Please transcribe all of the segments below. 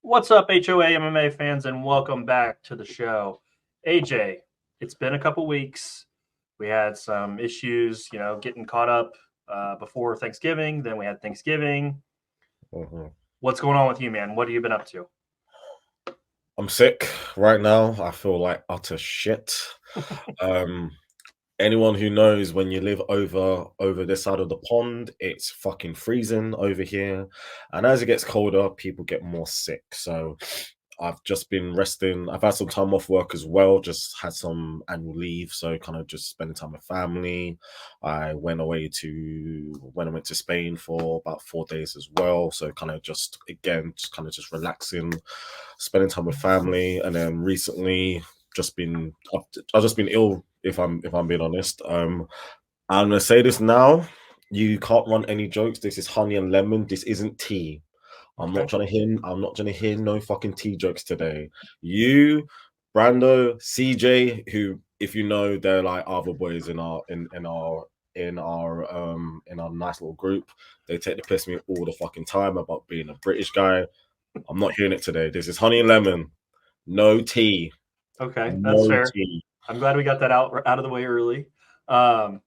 What's up, HOA MMA fans, and welcome back to the show. AJ, it's been a couple weeks. We had some issues, getting caught up before Thanksgiving. Then we had Thanksgiving. Mhm. What's going on with you, man? What have you been up to? I'm sick right now. I feel like utter shit. Um, Anyone who knows when you live over this side of the pond, it's fucking freezing over here, and as it gets colder, people get more sick. So I've just been resting. I've had some time off work as well. Just had some annual leave, so kind of just spending time with family. I went to Spain for about 4 days as well. So kind of just again, just kind of just relaxing, spending time with family, and then recently I've just been ill. If I'm being honest, I'm gonna say this now. You can't run any jokes. This is honey and lemon. This isn't tea. I'm not Okay. trying to hear. I'm not trying to hear no fucking tea jokes today. You, Brando, CJ, who, if you know, they're like other boys in our nice little group. They take the piss me all the fucking time about being a British guy. I'm not hearing it today. This is honey and lemon. No tea. Okay, that's No fair. tea. I'm glad we got that out of the way early. Um,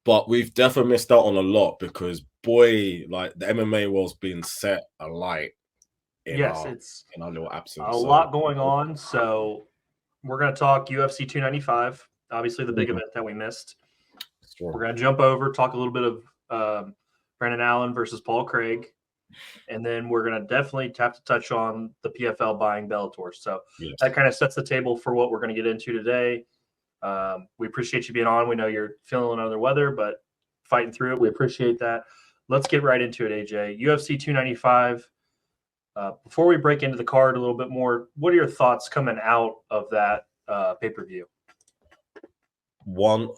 But we've definitely missed out on a lot because boy, like the MMA world's been set alight in yes, our it's in our little a absence. So lot going on. So we're going to talk UFC 295, obviously the big mhm, event that we missed. sure. We're going to jump over, talk a little bit of Brandon Allen versus Paul Craig, and then we're going to definitely have to touch on the PFL buying Bellator. So that Yes. kind of sets the table for what we're going to get into today. We appreciate you being on. We know you're feeling under the weather, but fighting through it. We appreciate that. Let's get right into it, AJ. UFC 295. Before we break into the card a little bit more, what are your thoughts coming out of that pay per view? One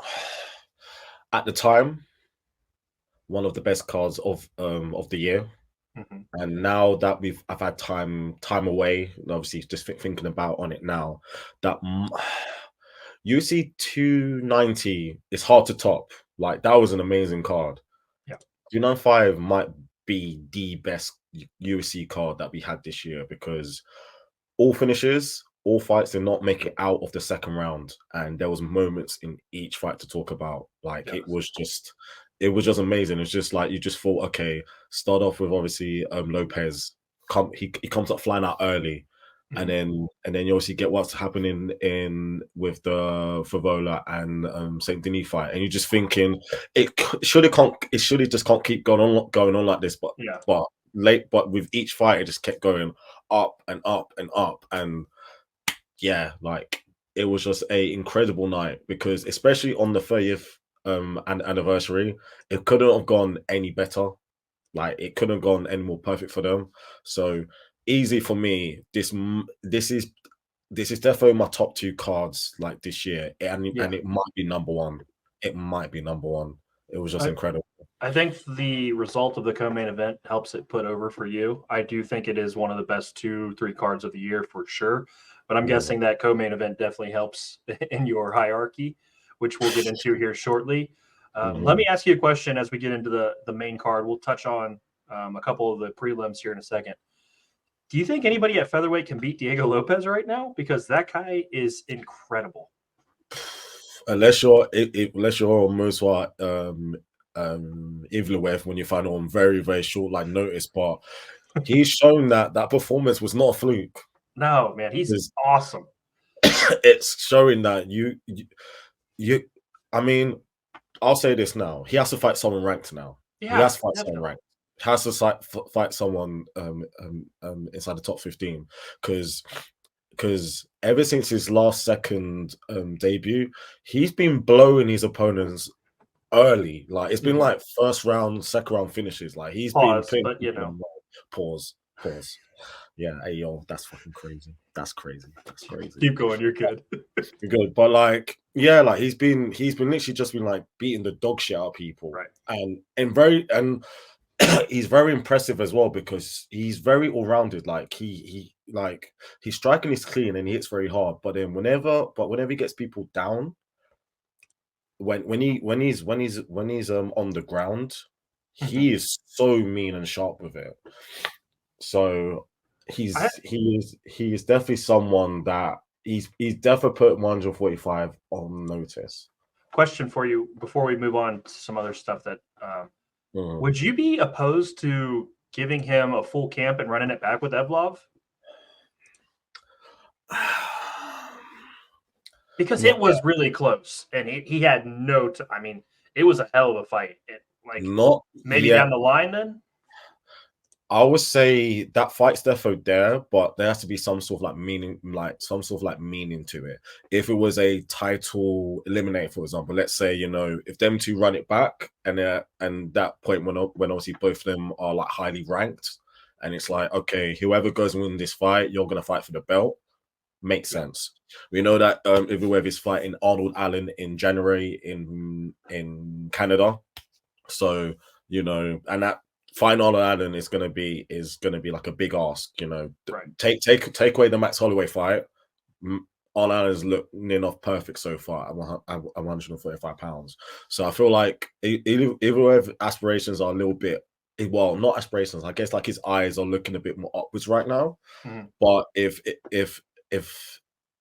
at the time, one of the best cards of the year. Mm-hmm. And now that I've had time away, and obviously just thinking about on it now, that UC 290 is hard to top. Like that was an amazing card. Yeah. 295 might be the best UFC card that we had this year because all finishes, all fights did not make it out of the second round, and there was moments in each fight to talk about. Like Yes. it was just amazing. It's just like you just thought, okay, start off with obviously Lopez. He comes up flying out early, and Mm-hmm. then you obviously get what's happening in with the Favola and Saint Denis fight, and you're just thinking it should have just can't keep going on like this, Yeah. but but with each fight it just kept going up and up and up, and yeah, like it was just a incredible night because especially on the 30th and anniversary, it couldn't have gone any better. Like it couldn't have gone any more perfect for them. So easy for me. This is definitely my top two cards like this year, Yeah. and it might be number one. It might be number one. It was just I, incredible. I think the result of the co-main event helps it put over for you. I do think it is one of the best 2, 3 cards of the year for sure. But I'm Mm. guessing that co-main event definitely helps in your hierarchy, which we'll get into here shortly. Let Mhm. me ask you a question as we get into the main card. We'll touch on a couple of the prelims here in a second. Do you think anybody at featherweight can beat Diego Lopez right now? Because that guy is incredible. Unless you're Muswa Ivlev when you find on very very short like notice, but he's shown that that performance was not a fluke. No, man, he's It's, awesome. it's showing that you I mean, I'll say this now. He has to fight someone ranked now. He Yeah, has to fight someone definitely. ranked. He has to fight someone inside the top 15 because ever since his last second debut, he's been blowing his opponents early. Like it's been Mhm. like first round, second round finishes. Like he's been Pause, putting but people on pause, pause. Yeah, hey yo, that's fucking crazy. That's crazy. That's crazy. keep going. You're good. You're good. But like, yeah, like he's been literally just been like beating the dog shit out of people. Right. And he's very impressive as well because he's very all rounded. Like his striking is clean and he hits very hard. But whenever he gets people down, when he's on the ground, Mhm. he is so mean and sharp with it. So I, he is definitely someone that he's definitely put 145 on notice. question for you before we move on to some other stuff that Mhm. would you be opposed to giving him a full camp and running it back with Evlov? Because it Not yet. was really close and he had no I mean, it was a hell of a fight. Like Not maybe down yet. the line then? I would say that fight's definitely there, but there has to be some sort of like meaning, like some sort of like meaning to it. If it was a title eliminator, for example, let's say, you know, if them two run it back and that point when obviously both of them are like highly ranked, and it's like, okay, whoever goes and win this fight, you're gonna fight for the belt. Makes Yeah. sense. We know that Ivaev is fighting Arnold Allen in January in Canada. So, you know, and that final Allen is gonna be like a big ask, you know. Right. Take away the Max Holloway fight. On Allen's look near enough perfect so far at 145 pounds. So I feel like either aspirations are a little bit, well, not aspirations. I guess like his eyes are looking a bit more upwards right now. Mhm. But if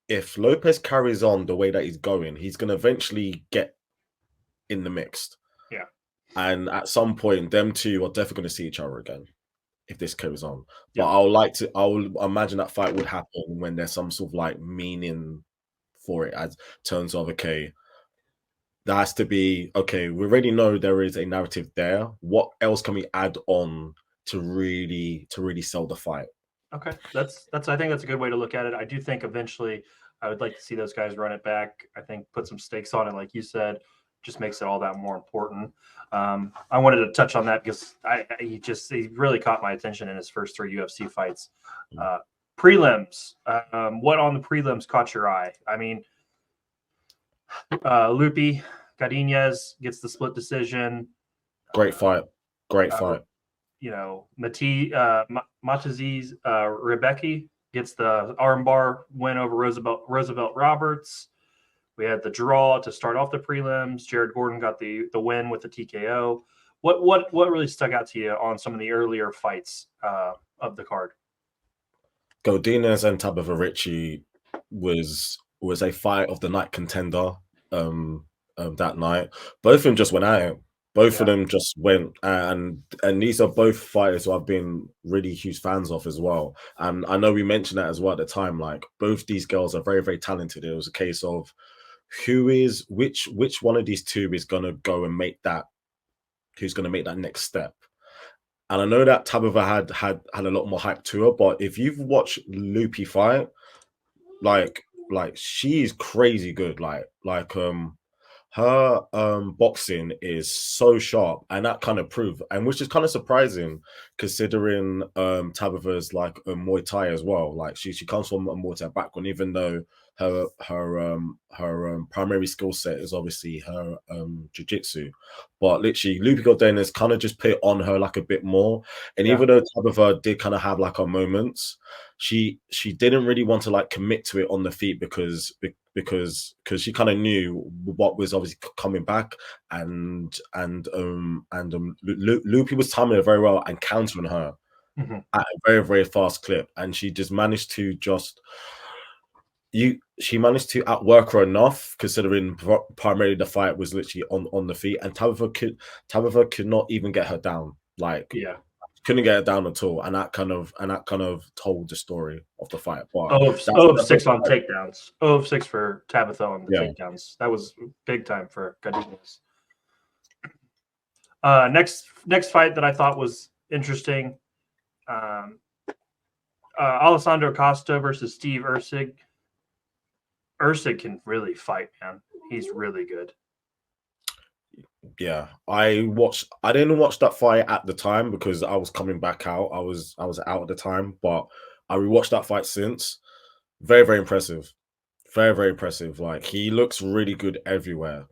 if Lopez carries on the way that he's going, he's gonna eventually get in the mix. Yeah. And at some point, them two are definitely going to see each other again if this carries on. But Yep. I'll imagine that fight would happen when there's some sort of like meaning for it, as terms of, okay, there has to be, okay, we already know there is a narrative there. What else can we add on to really sell the fight? Okay. That's I think that's a good way to look at it. I do think eventually I would like to see those guys run it back. I think put some stakes on it, like you said, just makes it all that more important. I wanted to touch on that because he really caught my attention in his first 3 UFC fights. Prelims. What on the prelims caught your eye? I mean, Lupi Godinez gets the split decision. Great fight. Great Uh, fight. you know, Mataziz Rebecki gets the armbar win over Roosevelt Roberts. We had the draw to start off the prelims. Jared Gordon got the win with the TKO. What really stuck out to you on some of the earlier fights of the card? Godinez and Tabavarici was a fight of the night contender that night. Both of them just went at it. Both of Yeah, them just went, and these are both fighters who I've been really huge fans of as well. And I know we mentioned that as well at the time. Like both these girls are very, very talented. It was a case of which one of these two is gonna go and make that, who's gonna make that next step. And I know that Tabitha had a lot more hype to her, but if you've watched Loopy fight, like she's crazy good. Her boxing is so sharp, and that kind of proved, and which is kind of surprising considering Tabitha's like a Muay Thai as well. Like she comes from a Muay Thai background, even though her primary skill set is obviously her jiu-jitsu. But literally Lupi Godinez kind of just put on her like a bit more. And yeah. even though Tabitha did kind of have like her moments, she didn't really want to like commit to it on the feet because she kind of knew what was obviously coming back, and Loopy was timing her very well and countering her Mm-hmm. at a very, very fast clip, and she just managed to she managed to outwork her enough, considering primarily the fight was literally on the feet, and Tabitha could not even get her down. Like Yeah. couldn't get it down at all, and that kind of told the story of the fight. But Oh of that's 6 on takedowns. 0 of 6 for Tabitha on the yeah. takedowns. That was big time for Godinez. Next fight that I thought was interesting. Alessandro Costa versus Steve Ursig. Ursig can really fight, man. He's really good. Yeah, I didn't watch that fight at the time because I was coming back out. I was out at the time, but I rewatched that fight since. Very, very impressive. Very, very impressive. Like he looks really good everywhere.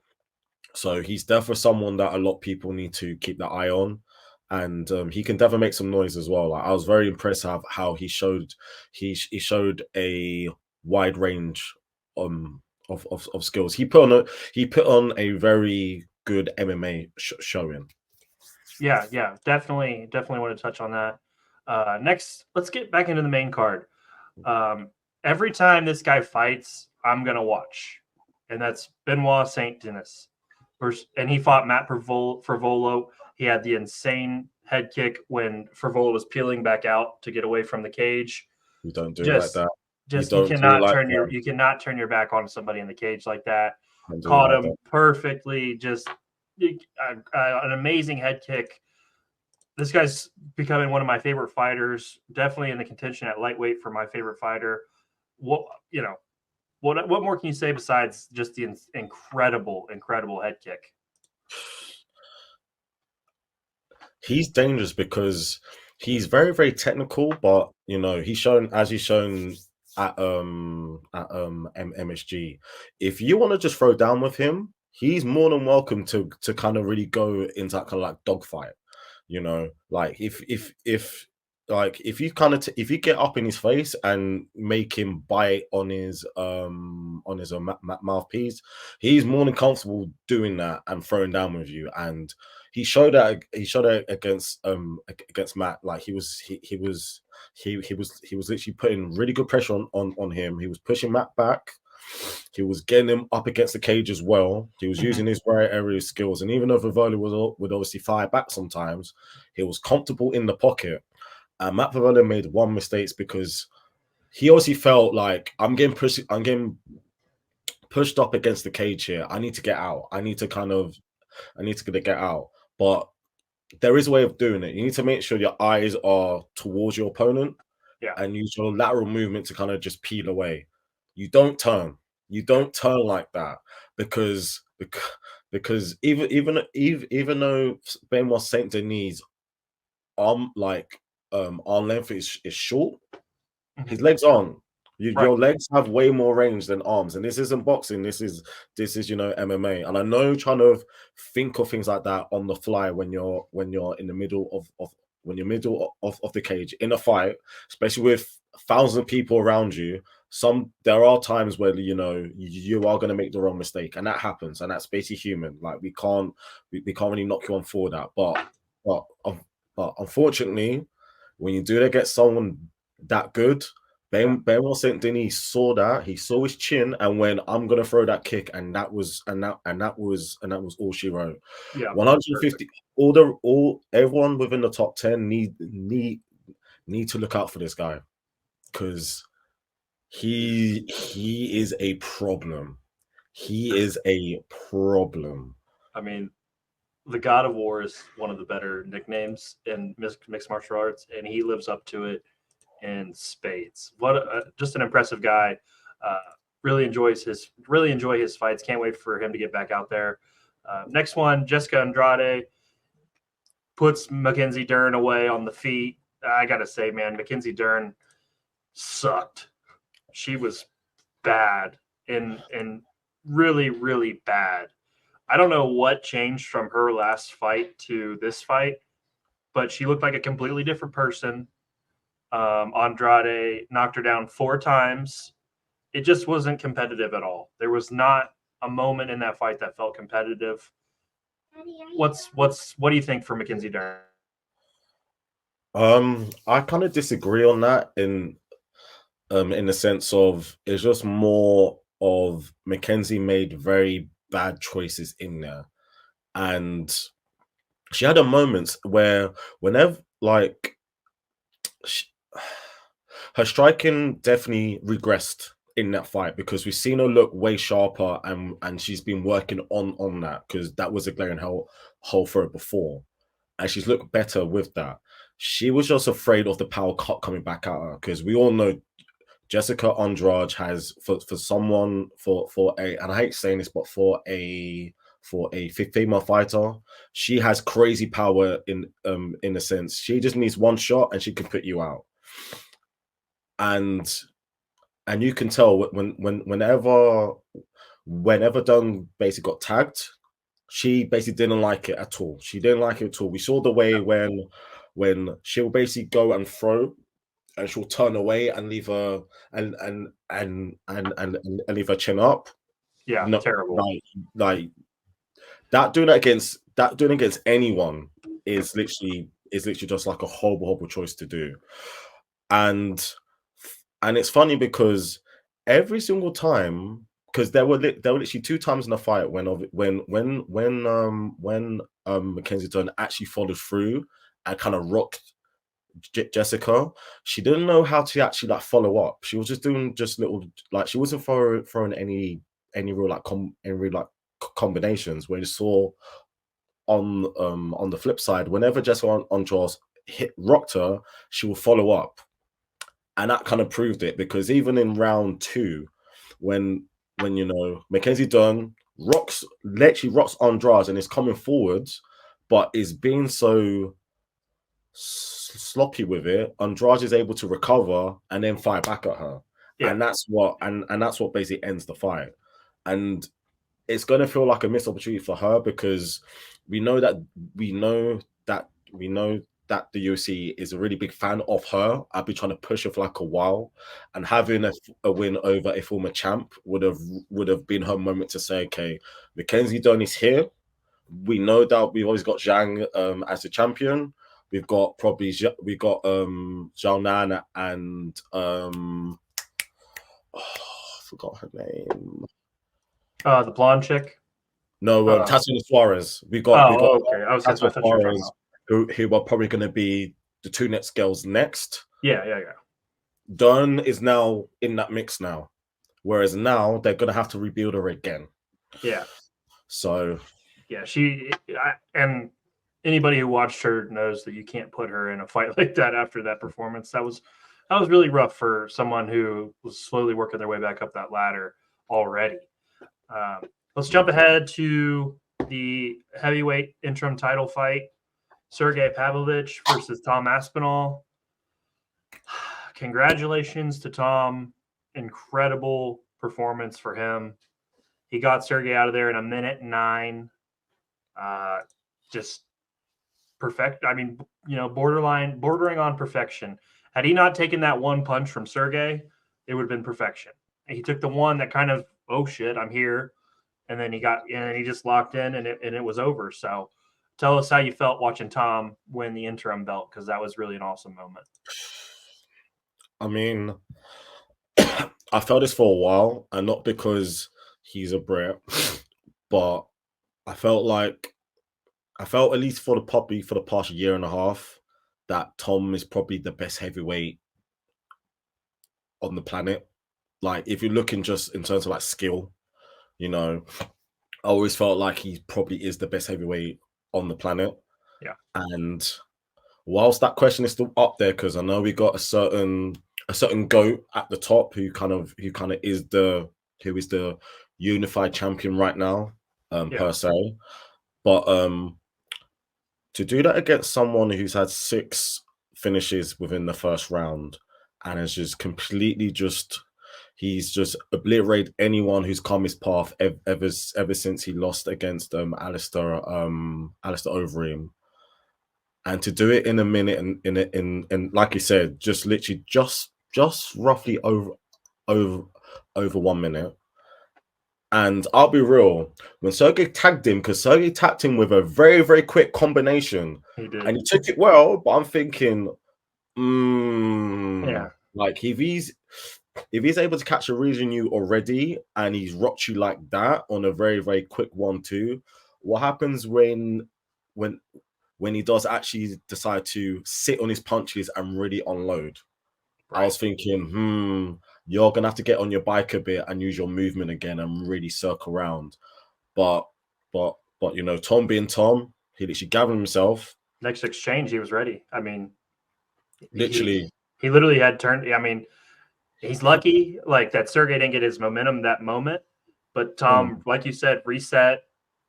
So he's definitely someone that a lot of people need to keep their eye on. And he can definitely make some noise as well. Like I was very impressed how he showed a wide range of skills. He put on a very good MMA showing. Yeah, definitely want to touch on that. Next, let's get back into the main card. Every time this guy fights, I'm gonna watch, and that's Benoit Saint Denis. And he fought Matt Fervolo. He had the insane head kick when Fervolo was peeling back out to get away from the cage. You don't do it like that. You cannot turn your back on somebody in the cage like that. Caught him perfectly. Just an amazing head kick. This guy's becoming one of my favorite fighters. Definitely in the contention at lightweight for my favorite fighter. What more can you say besides just the incredible head kick? He's dangerous because he's very, very technical, but he's shown at MSG. If you want to just throw down with him, he's more than welcome to kind of really go into that kind of like dogfight. Like if you get up in his face and make him bite on his mouthpiece, he's more than comfortable doing that and throwing down with you. And he showed that against Matt. Like he was literally putting really good pressure on him. He was pushing Matt back. He was getting him up against the cage as well. He was using his right area skills. And even though Vivoli would obviously fire back sometimes, he was comfortable in the pocket. And Matt Vivoli made one mistake because he obviously felt like I'm getting pushed up against the cage here. I need to get out. I need to get out. But there is a way of doing it. You need to make sure your eyes are towards your opponent, and use your lateral movement to kind of just peel away. You don't turn. You don't turn like that because even though Benoit Saint Denis arm length is short, his legs aren't. Your legs have way more range than arms, and this isn't boxing. This is MMA. And I know trying to think of things like that on the fly when you're in the middle of the cage in a fight, especially with thousands of people around you. There are times where you are going to make the wrong mistake, and that happens, and that's basically human. Like we can't really knock you on for that. But unfortunately, when you do get someone that good, Benoit Saint Denis saw that. He saw his chin and went, "I'm gonna throw that kick," and that was all she wrote. 150. Everyone within the top 10 need to look out for this guy because he is a problem. He is a problem. I mean, the God of War is one of the better nicknames in mixed martial arts, and he lives up to it in spades. Just an impressive guy. Really enjoy his fights. Can't wait for him to get back out there. Next one, Jessica Andrade puts Mackenzie Dern away on the feet. I gotta say, man, Mackenzie Dern sucked. She was bad and really, really bad. I don't know what changed from her last fight to this fight, but she looked like a completely different person. Andrade knocked her down 4 times. It just wasn't competitive at all. There was not a moment in that fight that felt competitive. What do you think for Mackenzie Dern? I kind of disagree on that in the sense of it's just more of Mackenzie made very bad choices in there, and she had a moments where whenever her striking definitely regressed in that fight because we've seen her look way sharper and she's been working on that because that was a glaring hole for her before, and she's looked better with that. She was just afraid of the power cut coming back at her because we all know Jessica Andrade has for a, and I hate saying this, but for a female fighter, she has crazy power in a sense. She just needs one shot and she can put you out. And you can tell whenever Dunn basically got tagged, she basically didn't like it at all. She didn't like it at all. We saw the way when she'll basically go and throw, and she'll turn away and leave her and leave her chin up. Yeah, terrible. Like that doing against anyone is literally is literally just like a horrible choice to do. And it's funny every single time, because there were literally 2 times in the fight when Mackenzie Dern actually followed through and kind of rocked Jessica. She didn't know how to actually like follow up. She was just doing just little, like, she wasn't throwing any real like combinations. Where you saw on the flip side, whenever Jessica Andrade rocked her, she will follow up. And that kind of proved it, because even in round 2, when Mackenzie Dern literally rocks Andrade and is coming forwards, but is being so sloppy with it, Andrade is able to recover and then fire back at her. Yeah. And that's what basically ends the fight. And it's going to feel like a missed opportunity for her, because we know that the UFC is a really big fan of her. I've been trying to push her for like a while, and having a win over a former champ would have been her moment to say, okay, Mackenzie Dern is here. We know that we've always got Zhang as the champion. We've got Zhao Nan and I forgot her name. The blonde chick. No, Tatiana Suarez. We got okay. I was Tatiana Suarez, who are probably going to be the 2 next girls next. Yeah. Dern is now in that mix now, whereas now they're going to have to rebuild her again. Yeah. So. Yeah, and anybody who watched her knows that you can't put her in a fight like that after that performance. That was really rough for someone who was slowly working their way back up that ladder already. Let's jump ahead to the heavyweight interim title fight. Sergey Pavlovich versus Tom Aspinall. Congratulations to Tom. Incredible performance for him. He got Sergey out of there in 1:09. Just perfect. I mean, bordering on perfection. Had he not taken that one punch from Sergey, it would have been perfection. And he took the one that kind of, oh shit, I'm here. And then he just locked in, and it was over. So tell us how you felt watching Tom win the interim belt, because that was really an awesome moment. I mean, I felt this for a while, and not because he's a Brit, but I felt at least for the past year and a half, that Tom is probably the best heavyweight on the planet. Like, if you're looking just in terms of like skill, I always felt like he probably is the best heavyweight on the planet. Yeah. And whilst that question is still up there, because I know we got a certain GOAT at the top who is the unified champion right now, per se. But to do that against someone who's had 6 finishes within the first round and has just completely he's just obliterated anyone who's come his path ever since he lost against Alistair Overeem. And to do it in a minute and like you said, just literally just roughly over 1 minute. And I'll be real, when Sergey tagged him, because Sergey tapped him with a very, very quick combination, and he took it well, but I'm thinking, like, if he's able to catch a reason you already, and he's rocked you like that on a very, very quick 1-2, what happens when he does actually decide to sit on his punches and really unload? Right. I was thinking, you're going to have to get on your bike a bit and use your movement again and really circle around. But Tom being Tom, he literally gathered himself. Next exchange, he was ready. I mean, literally. He literally had turned. I mean, he's lucky like that Sergey didn't get his momentum that moment. But Tom, like you said, reset,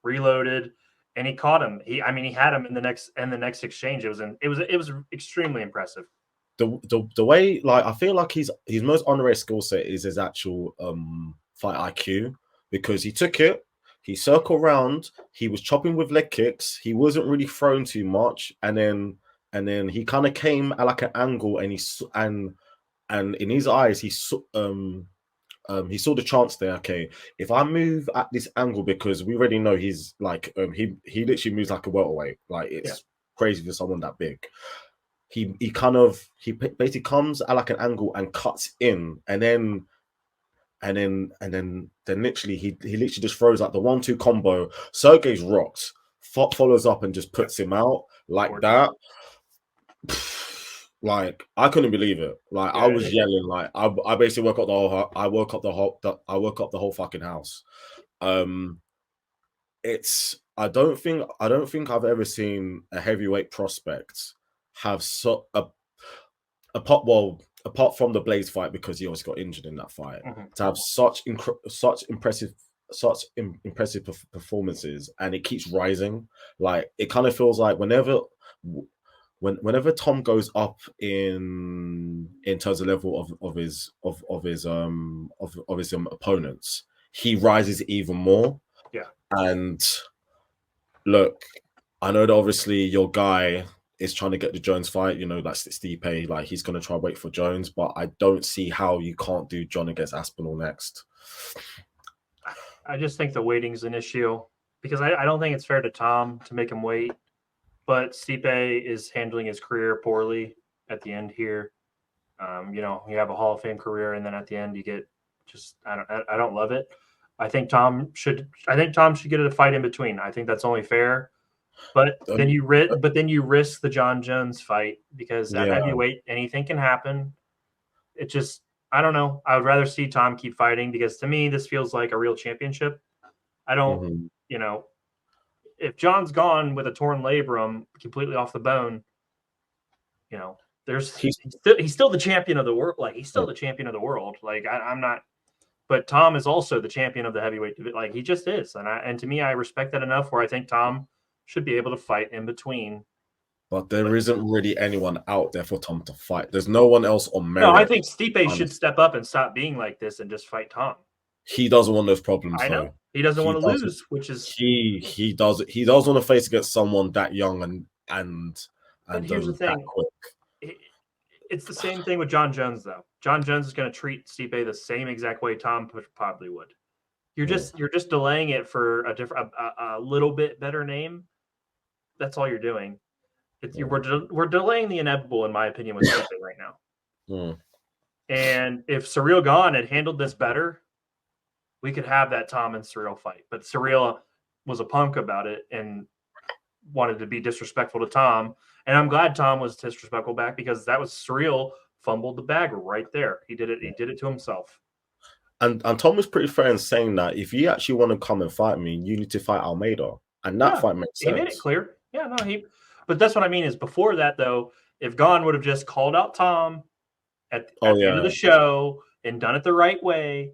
reloaded, and he caught him. He had him in the next exchange. It was extremely impressive. The way, like, I feel like his most underrated skill set is his actual fight IQ, because he took it, he circled around, he was chopping with leg kicks, he wasn't really throwing too much, and then he kind of came at like an angle, and in his eyes he saw the chance there. Okay, if I move at this angle, because we already know he's like he literally moves like a welterweight, like crazy for someone that big. He basically comes at like an angle and cuts in, and then literally he literally just throws like the 1-2 combo. Sergey's rocked, follows up and just puts him out like that. Like I couldn't believe it. Like I was yelling. Like I basically woke up the whole fucking house. It's I don't think I've ever seen a heavyweight prospect have apart from the Blaze fight, because he always got injured in that fight, to have such impressive performances, and it keeps rising. Like it kind of feels like whenever Tom goes up in terms of level of his opponents, he rises even more. Yeah. And look, I know that obviously your guy is trying to get the Jones fight, you know, that's Stipe, like he's going to try wait for Jones, but I don't see how you can't do John against Aspinall next. I just think the waiting's an issue, because I don't think it's fair to Tom to make him wait, but Stipe is handling his career poorly at the end here. You know, you have a Hall of Fame career, and then at the end you get just I don't love it. I think Tom should get a fight in between. I think that's only fair. But then you risk the John Jones fight, because at heavyweight anything can happen. It just, I don't know. I would rather see Tom keep fighting, because to me this feels like a real championship. I don't, you know, if John's gone with a torn labrum completely off the bone, you know, he's still the champion of the world. Like he's still the champion of the world. Like I'm not. But Tom is also the champion of the heavyweight division. Like he just is, and to me, I respect that enough where I think Tom should be able to fight in between. But there isn't really anyone out there for Tom to fight. There's no one else on merit. No, I think Stipe should step up and stop being like this and just fight Tom. He doesn't want those problems. I know. Though. He doesn't want to lose, which is he does want to face against someone that young and here's the thing. Quick. It's the same thing with John Jones, though. John Jones is going to treat Stipe the same exact way Tom probably would. You're just delaying it for a little bit better name. That's all you're doing. We're delaying the inevitable, in my opinion, with Stipe right now. And if Ciryl Gane had handled this better, we could have that Tom and Ciryl fight. But Ciryl was a punk about it and wanted to be disrespectful to Tom. And I'm glad Tom was disrespectful back, because that was Ciryl fumbled the bag right there. He did it. He did it to himself. And Tom was pretty fair in saying that if you actually want to come and fight me, you need to fight Almeida. And that fight makes sense. He made it clear. Yeah, no, but that's what I mean is before that, though, if Gane would have just called out Tom at the end of the show and done it the right way,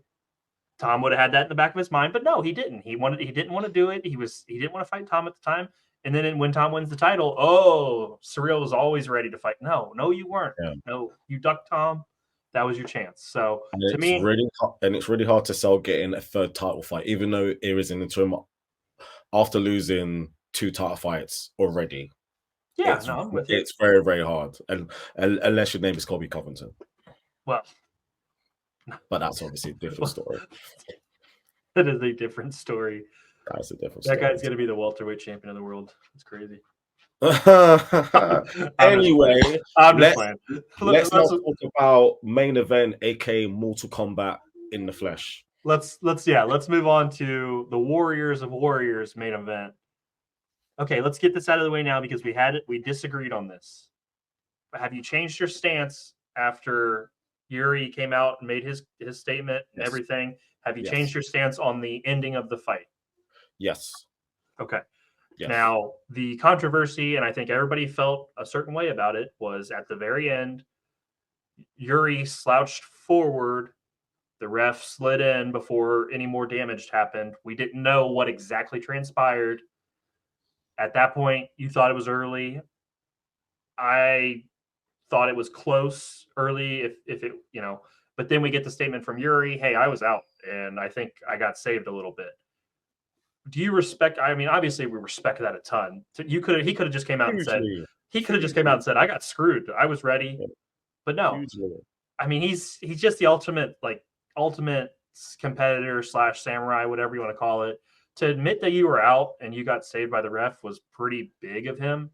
Tom would have had that in the back of his mind. But no, he didn't. He didn't want to do it. He didn't want to fight Tom at the time. And then when Tom wins the title, Ciryl was always ready to fight. No, you weren't. Yeah. No, you ducked Tom. That was your chance. So to me, it's really hard to sell getting a third title fight, even though it is in the term after losing 2 title fights already. Yeah, I'm with you. It's very, very hard, and unless your name is Colby Covington. Well, but that's obviously a different story. That is a different story. That's a different story. That guy's going to be the welterweight champion of the world. It's crazy. Anyway, let's not talk about main event, aka Mortal Kombat in the flesh. Let's move on to the Warriors of Warriors main event. Okay, let's get this out of the way now, because we disagreed on this. But have you changed your stance after Yuri came out and made his statement and everything? Have you changed your stance on the ending of the fight? Yes. Okay. Yes. Now, the controversy, and I think everybody felt a certain way about it, was at the very end, Yuri slouched forward. The ref slid in before any more damage happened. We didn't know what exactly transpired. At that point, you thought it was early. I thought it was close early, if it, you know. But then we get the statement from Yuri, hey, I was out, and I think I got saved a little bit. Do you respect? I mean, obviously we respect that a ton. He could have just came out and said, I got screwed. I was ready. But no. I mean, he's just the ultimate competitor / samurai, whatever you want to call it. To admit that you were out and you got saved by the ref was pretty big of him.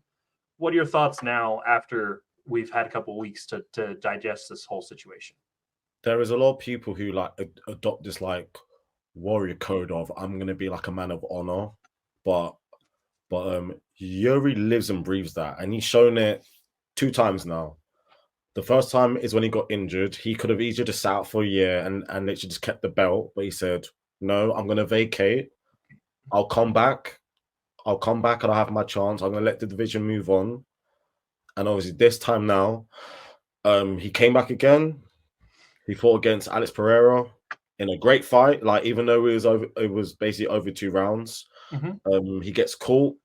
what are your thoughts now after we've had a couple of weeks to digest this whole situation? There is a lot of people who like adopt this like warrior code of I'm gonna be like a man of honor, but Yuri lives and breathes that, and he's shown it 2 times now. The first time is when he got injured. He could have easily just sat out for a year and literally just kept the belt, but he said, "No, I'm gonna vacate. I'll come back. I'll come back and I'll have my chance. I'm gonna let the division move on." And obviously, this time now, he came back again. He fought against Alex Pereira in a great fight. Like even though it was basically over 2 rounds. He gets caught.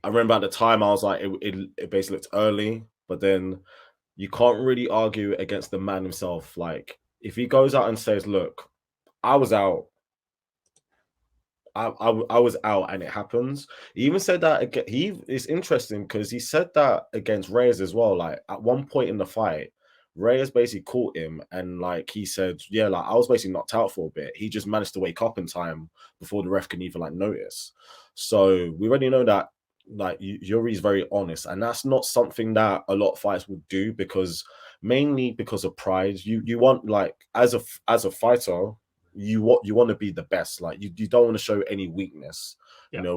I remember at the time I was like, it basically looked early, but then you can't really argue against the man himself. Like if he goes out and says, "Look, I was out. I was out and it happens." He even said that again. It's interesting because he said that against Reyes as well. Like at one point in the fight, Reyes basically caught him and like he said, "Yeah, like I was basically knocked out for a bit. He just managed to wake up in time before the ref can even like notice." So we already know that like Yuri's very honest, and that's not something that a lot of fights would do because mainly because of pride. You want like as a fighter you want to be the best. Like you don't want to show any weakness, Yeah.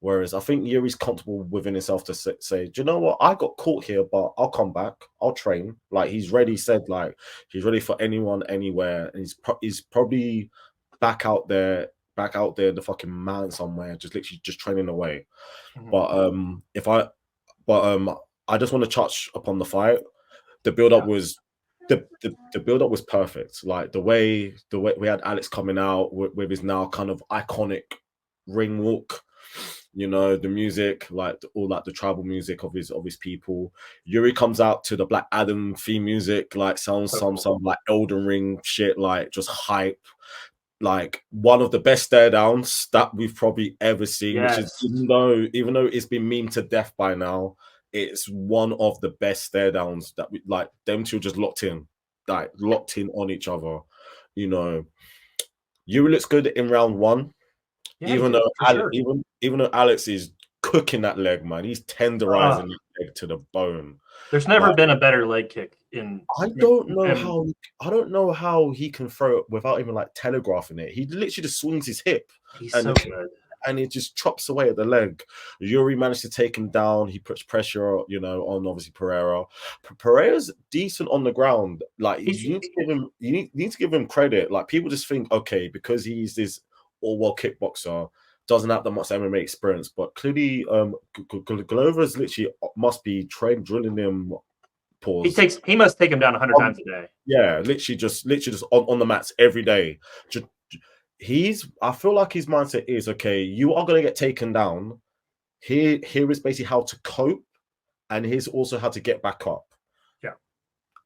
Whereas I think Yuri's comfortable within himself to say, "Do you know what? I got caught here, but I'll come back. I'll train." Like he's ready. Said like he's ready for anyone, anywhere, and he's probably back out there, the fucking mountain somewhere, just literally just training away. But I just want to touch upon the fight. The build up was the build up was perfect. Like the way we had Alex coming out with his now kind of iconic ring walk, the music, like all like the tribal music of his people. Yuri comes out to the Black Adam theme music, like sounds some like Elden Ring shit, like just hype. Like one of the best stare downs that we've probably ever seen, which is even though it's been memed to death by now, it's one of the best stare downs that we like. Them two just locked in on each other. Yuri looks good in round one, even though Alex is cooking that leg, man. He's tenderizing that leg to the bone. There's never been a better leg kick in. I don't know how he can throw it without even like telegraphing it. He literally just swings his hip. He's so good. And it just chops away at the leg. Yuri managed to take him down. He puts pressure, on obviously Pereira. Pereira's decent on the ground. Like you need to give him credit. Like people just think, okay, because he's this all-world kickboxer, doesn't have that much MMA experience, but clearly, Glover's literally must be drilling him. Pause. He must take him down 100 times a day. Yeah, literally just on the mats every day. I feel like his mindset is, okay, you are going to get taken down. Here is basically how to cope, and here's also how to get back up. Yeah.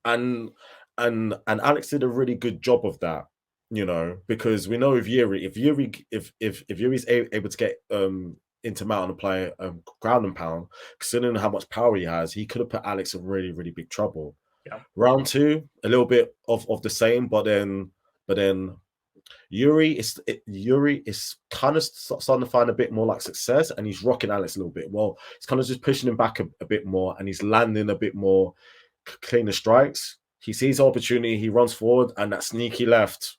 And Alex did a really good job of that, because we know if Yuri's able to get into mount and apply ground and pound, considering how much power he has, he could have put Alex in really, really big trouble. Yeah. Round two, a little bit of the same, but then Yuri is kind of starting to find a bit more like success, and he's rocking Alex a little bit. Well, he's kind of just pushing him back a bit more, and he's landing a bit more cleaner strikes. He sees opportunity, he runs forward, and that sneaky left.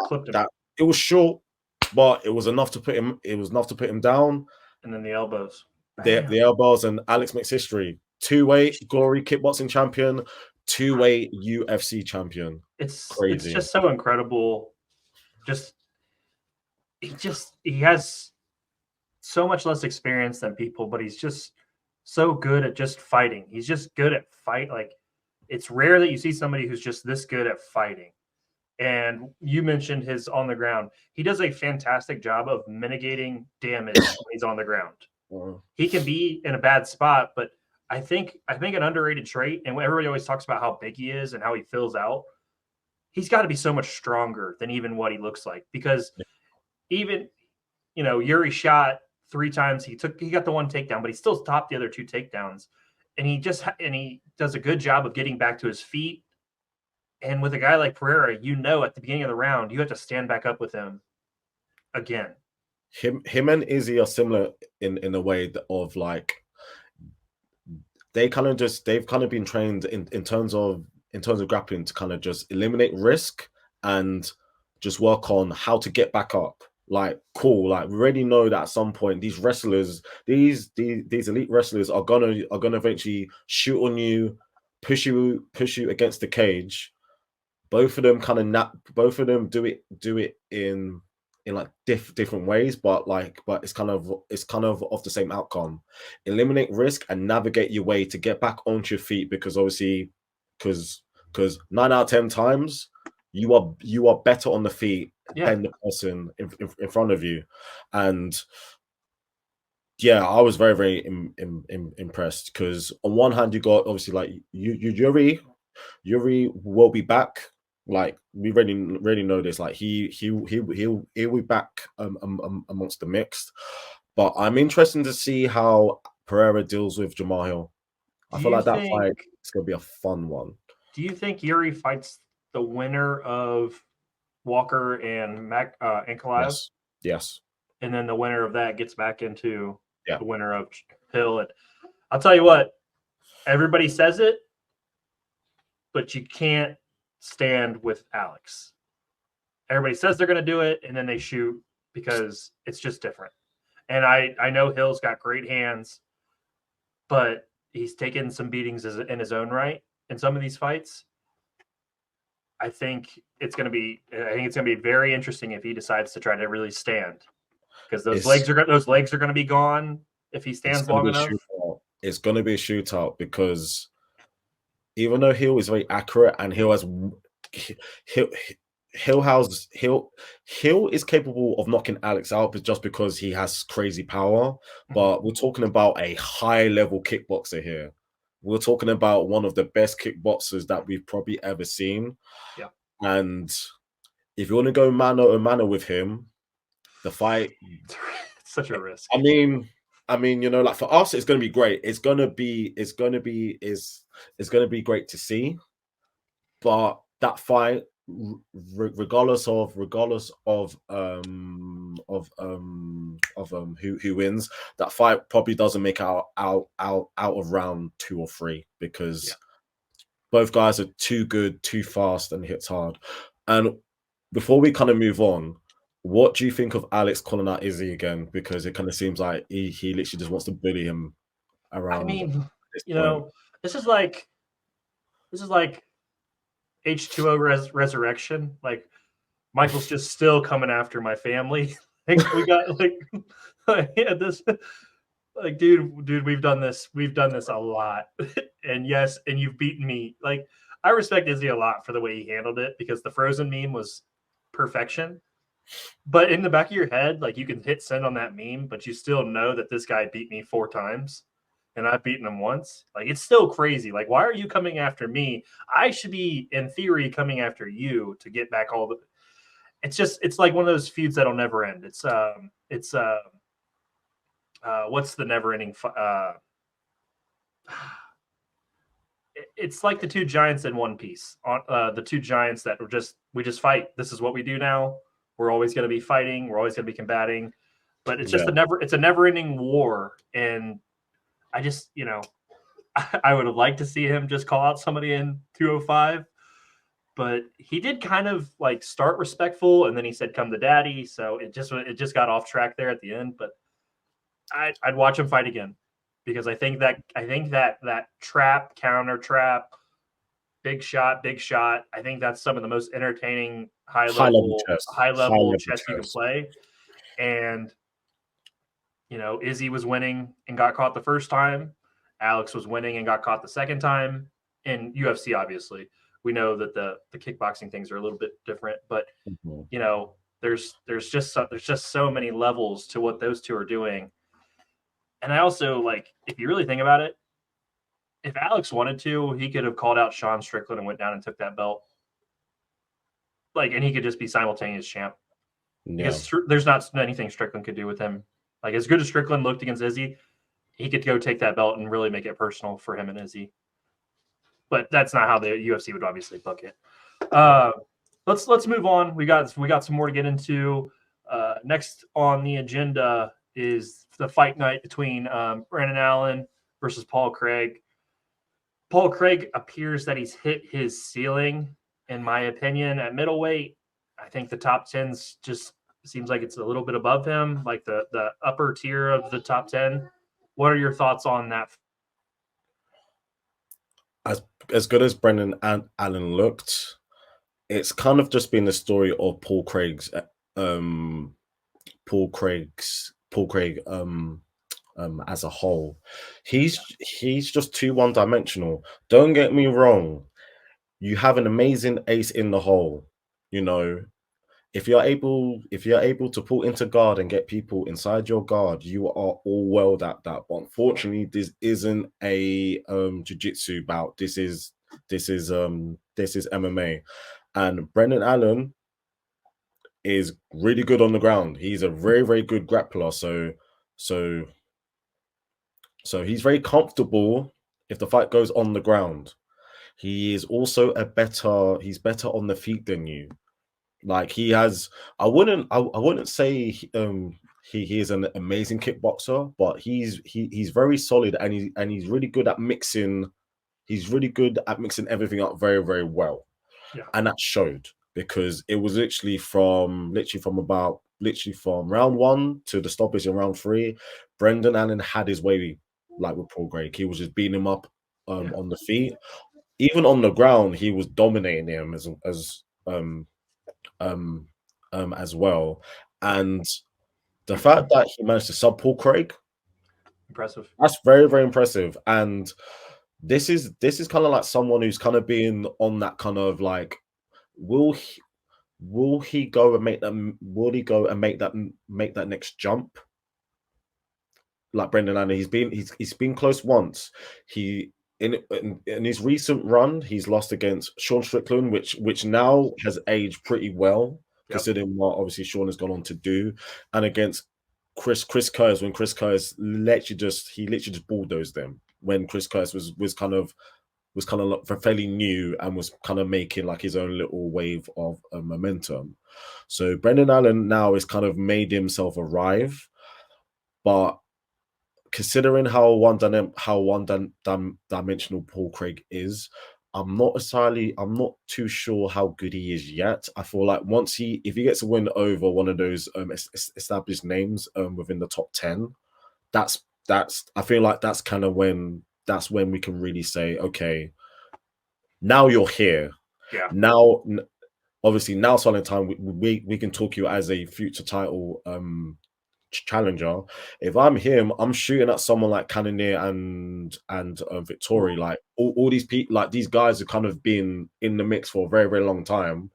Clipped him. It was short, but it was enough to put him. It was enough to put him down. And then the elbows. The elbows, and Alex makes history. 2-weight glory kickboxing champion, 2-weight UFC champion. It's crazy. It's just so incredible. He has so much less experience than people, but he's just so good at just fighting. He's just good at fight. Like it's rare that you see somebody who's just this good at fighting. And you mentioned his on the ground. He does a fantastic job of mitigating damage when he's on the ground. He can be in a bad spot, but I think an underrated trait, and everybody always talks about how big he is and how he fills out. He's got to be so much stronger than even what he looks like, because even, Yuri shot 3 times. He got the one takedown, but he still topped the other 2 takedowns. And he does a good job of getting back to his feet. And with a guy like Pereira, at the beginning of the round, you have to stand back up with him again. Him and Izzy are similar in a way of like, they've kind of been trained in terms of grappling to kind of just eliminate risk and just work on how to get back up. Like, cool. Like, we already know that at some point these wrestlers, these elite wrestlers are gonna eventually shoot on you, push you against the cage. Both of them both of them do it in like different ways, but it's kind of the same outcome. Eliminate risk and navigate your way to get back onto your feet, because obviously, because 9 out of 10 times you are better on the feet than the person in front of you. And yeah, I was very, very impressed, because on one hand you got obviously like Yuri will be back. Like, we really know this. Like, he'll be back amongst the mixed. But I'm interested to see how Pereira deals with Jamal Hill. I feel like that fight is gonna be a fun one. Do you think Yuri fights the winner of Walker and Ankalaev? Yes. And then the winner of that gets back into the winner of Hill. And I'll tell you what, everybody says it, but you can't stand with Alex. Everybody says they're going to do it, and then they shoot, because it's just different. And I know Hill's got great hands, but he's taken some beatings in his own right in some of these fights. I think it's going to be very interesting if he decides to try to really stand, because those legs are going to be gone if he stands long enough. It's going to be a shootout, because even though Hill is very accurate and Hill is capable of knocking Alex out, but just because he has crazy power. But we're talking about a high level kickboxer here. We're talking about one of the best kickboxers that we've probably ever seen. Yeah. And if you want to go mano a mano with him, the fight, it's such a risk. I mean, like, for us, it's going to be great. It's going to be great to see. But that fight, regardless of who wins, that fight probably doesn't make out of round 2 or 3, because both guys are too good, too fast, and hits hard. And before we kind of move on, what do you think of Alex calling out Izzy again? Because it kind of seems like he literally just wants to bully him around. I mean, this is like H2O resurrection. Like, Michael's just still coming after my family. Like, we got this. Like, dude, we've done this a lot. And yes, and you've beaten me. Like, I respect Izzy a lot for the way he handled it, because the Frozen meme was perfection. But in the back of your head, like, you can hit send on that meme, but you still know that this guy beat me 4 times and I've beaten him once. Like, it's still crazy. Like, why are you coming after me? I should be, in theory, coming after you to get back all the. It's like one of those feuds that'll never end. It's what's the never ending? It's like the 2 giants in One Piece. The 2 giants that we just fight. This is what we do now. We're always going to be fighting. We're always going to be combating. But it's just it's a never ending war. And I just, I would have liked to see him just call out somebody in 205, but he did kind of like start respectful, and then he said, "Come to daddy." So it just got off track there at the end. But I'd watch him fight again, because I think that trap, counter trap, big shot. I think that's some of the most entertaining high level chess you can play. And Izzy was winning and got caught the first time. Alex was winning and got caught the second time. In UFC, obviously, we know that the kickboxing things are a little bit different, but there's just so many levels to what those 2 are doing. And I also, like, if you really think about it, if Alex wanted to, he could have called out Sean Strickland and went down and took that belt. Like, and he could just be simultaneous champ. Yeah. Because there's not anything Strickland could do with him. Like, as good as Strickland looked against Izzy, he could go take that belt and really make it personal for him and Izzy. But that's not how the UFC would obviously book it. Let's move on. We got some more to get into. Next on the agenda is the fight night between Brandon Allen versus Paul Craig. Paul Craig appears that he's hit his ceiling, in my opinion. At middleweight, I think the top 10's just seems like it's a little bit above him, like the upper tier of the top 10. What are your thoughts on that? As good as Brendan Allen looked, it's kind of just been the story of Paul Craig as a whole. He's just too one-dimensional. Don't get me wrong. You have an amazing ace in the hole. You know, if you're able to pull into guard and get people inside your guard, you are all well at that. But unfortunately, this isn't a jiu-jitsu bout. This is MMA. And Brendan Allen is really good on the ground. He's a very, very good grappler. So he's very comfortable if the fight goes on the ground. He is also he's better on the feet than you. Like he has, I wouldn't say he is an amazing kickboxer, but he's very solid and he's really good at mixing. He's really good at mixing everything up very, very well. Yeah. And that showed because it was literally from round 1 to the stoppage in round 3. Brendan Allen had his way, like with Paul Craig. He was just beating him up on the feet. Even on the ground, he was dominating him as well. And the fact that he managed to sub Paul Craig, impressive. That's very, very impressive. And this is kind of like someone who's kind of being on that kind of like, will he go and make that next jump? Like Brendan Allen, he's been close once. In his recent run, he's lost against Sean Strickland, which now has aged pretty well, considering what obviously Sean has gone on to do, and against Chris Curtis, when Chris Curtis literally just bulldozed them when Chris Curtis was kind of fairly new and was kind of making like his own little wave of momentum. So Brendan Allen now has kind of made himself arrive, but considering how one-dimensional Paul Craig is, I'm not too sure how good he is yet. I feel like if he gets a win over one of those established names within the top 10, I feel like that's when we can really say, okay, now you're here. Yeah. Now, obviously, now starting time we can talk you as a future title challenger. If I'm him, I'm shooting at someone like Cannonier and Vittori. Like all these people, like these guys have kind of been in the mix for a very, very long time,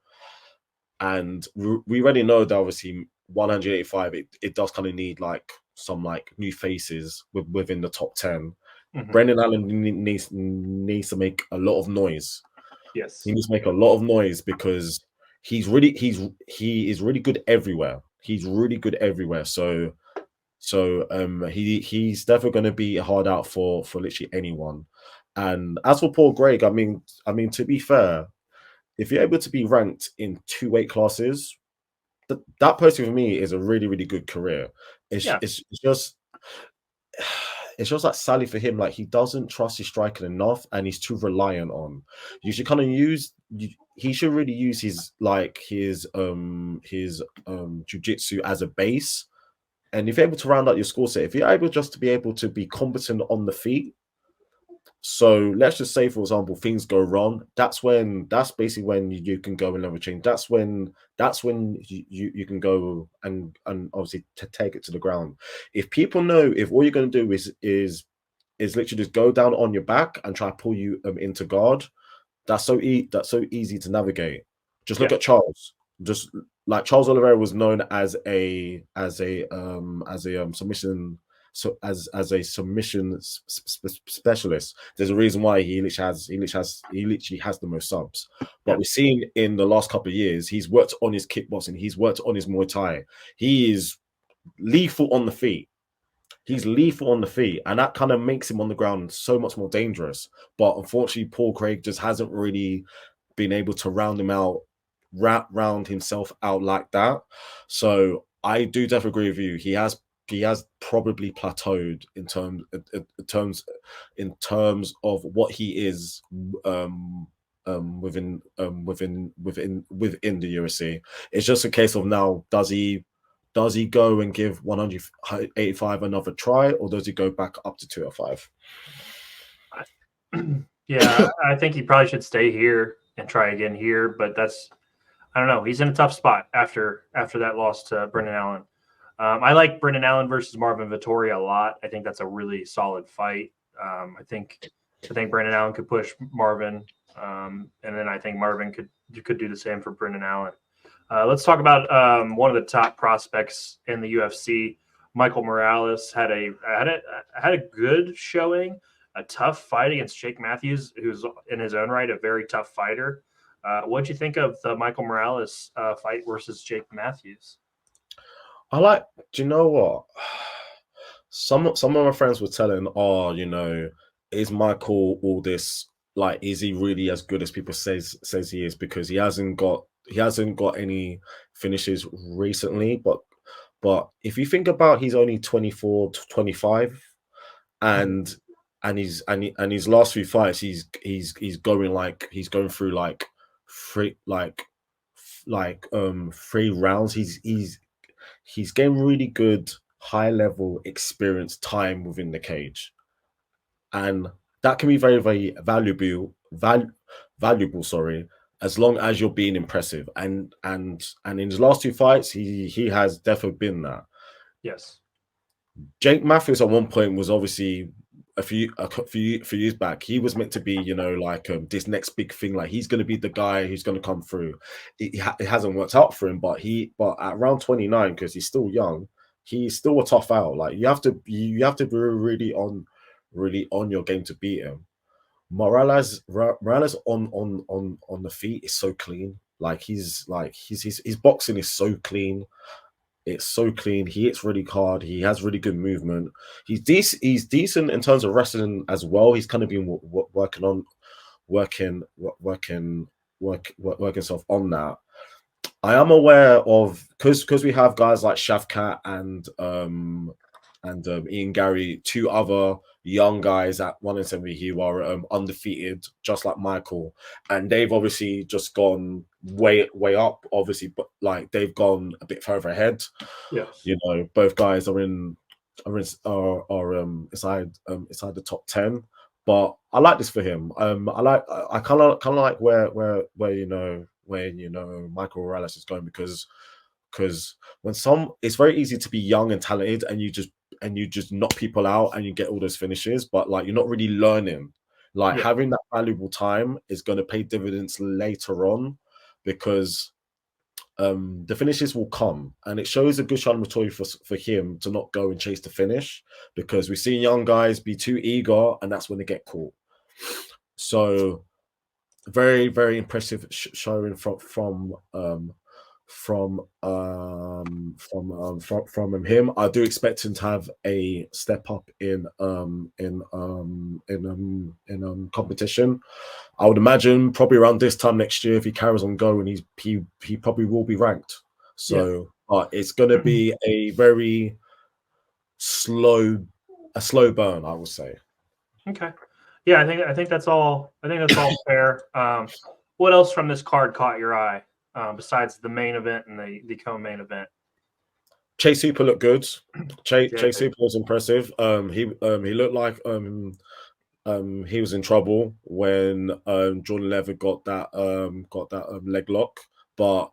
and we already know that obviously 185 it does kind of need like some like new faces within the top 10. Brendan Allen needs to make a lot of noise. Yes, he needs to make a lot of noise because he is really good everywhere. He's really good everywhere. So he's definitely going to be a hard out for literally anyone. And as for Paul Craig, I mean, to be fair, if you're able to be ranked in 2 weight classes, that person for me is a really, really good career. It's just like sadly for him, like he doesn't trust his striking enough, and he's too reliant on. You should kind of he should really use his jiu-jitsu as a base. And if you're able to round out your skill set, if you're able just to be able to be competent on the feet, so let's just say, for example, things go wrong. That's basically when you can go and leverage change. That's when you can go and obviously take it to the ground. If people know, if all you're going to do is literally just go down on your back and try to pull you into guard, that's so easy to navigate. Just look at Charles. Just like Charles Oliveira was known as a submission. So as a submission specialist, there's a reason why he literally has the most subs. But we've seen in the last couple of years, he's worked on his kickboxing, he's worked on his Muay Thai. He is lethal on the feet. And that kind of makes him on the ground so much more dangerous. But unfortunately, Paul Craig just hasn't really been able to round himself out like that. So I do definitely agree with you. He has probably plateaued in terms of what he is within the UFC. It's just a case of now, does he go and give 185 another try, or does he go back up to 205? Yeah, I think he probably should stay here and try again here, but I don't know. He's in a tough spot after that loss to Brendan Allen. I like Brendan Allen versus Marvin Vettori a lot. I think that's a really solid fight. I think Brendan Allen could push Marvin, and then I think Marvin could do the same for Brendan Allen. Let's talk about one of the top prospects in the UFC. Michael Morales had a good showing, a tough fight against Jake Matthews, who's in his own right a very tough fighter. What'd you think of the Michael Morales fight versus Jake Matthews? Do you know what? Some of my friends were telling, oh, is Michael all this, like, is he really as good as people says he is? Because he hasn't got any finishes recently, but if you think about, he's only 24 to 25, and his last few fights, he's going through like three rounds. He's getting really good high level experience time within the cage, and that can be very, very valuable. Sorry, as long as you're being impressive, and in his last two fights, he has definitely been that. Yes. Jake Matthews at one point was obviously a few years back. He was meant to be, this next big thing. Like, he's going to be the guy who's going to come through. It hasn't worked out for him, but at around 29, because he's still young, he's still a tough out. Like, you have to be really on your game to beat him. Morales on the feet is so clean. Like, his boxing is so clean. It's so clean. He hits really hard. He has really good movement. He's decent in terms of wrestling as well. He's kind of been working himself on that. I am aware of, because we have guys like Shavkat and Ian Gary, two other young guys at 170 who are undefeated, just like Michael, and they've obviously just gone way up, obviously, but like they've gone a bit further ahead. Yes, both guys are inside the top 10. But I like this for him. I kind of like where Michael Morales is going, because when it's very easy to be young and talented, and you just knock people out and you get all those finishes, but like, you're not really learning. Like, having that valuable time is going to pay dividends later on, because the finishes will come, and it shows a good shot for him to not go and chase the finish, because we've seen young guys be too eager, and that's when they get caught. So very, very impressive showing from him. I do expect him to have a step up in competition. I would imagine probably around this time next year, if he carries on going, he probably will be ranked. So it's going to be a very slow burn, I would say. Okay. Yeah, I think that's all. I think that's all fair. What else from this card caught your eye, besides the main event and the co-main event? Chase Hooper looked good. Chase Hooper was impressive. He looked like he was in trouble when Jordan Levitt got that leg lock, but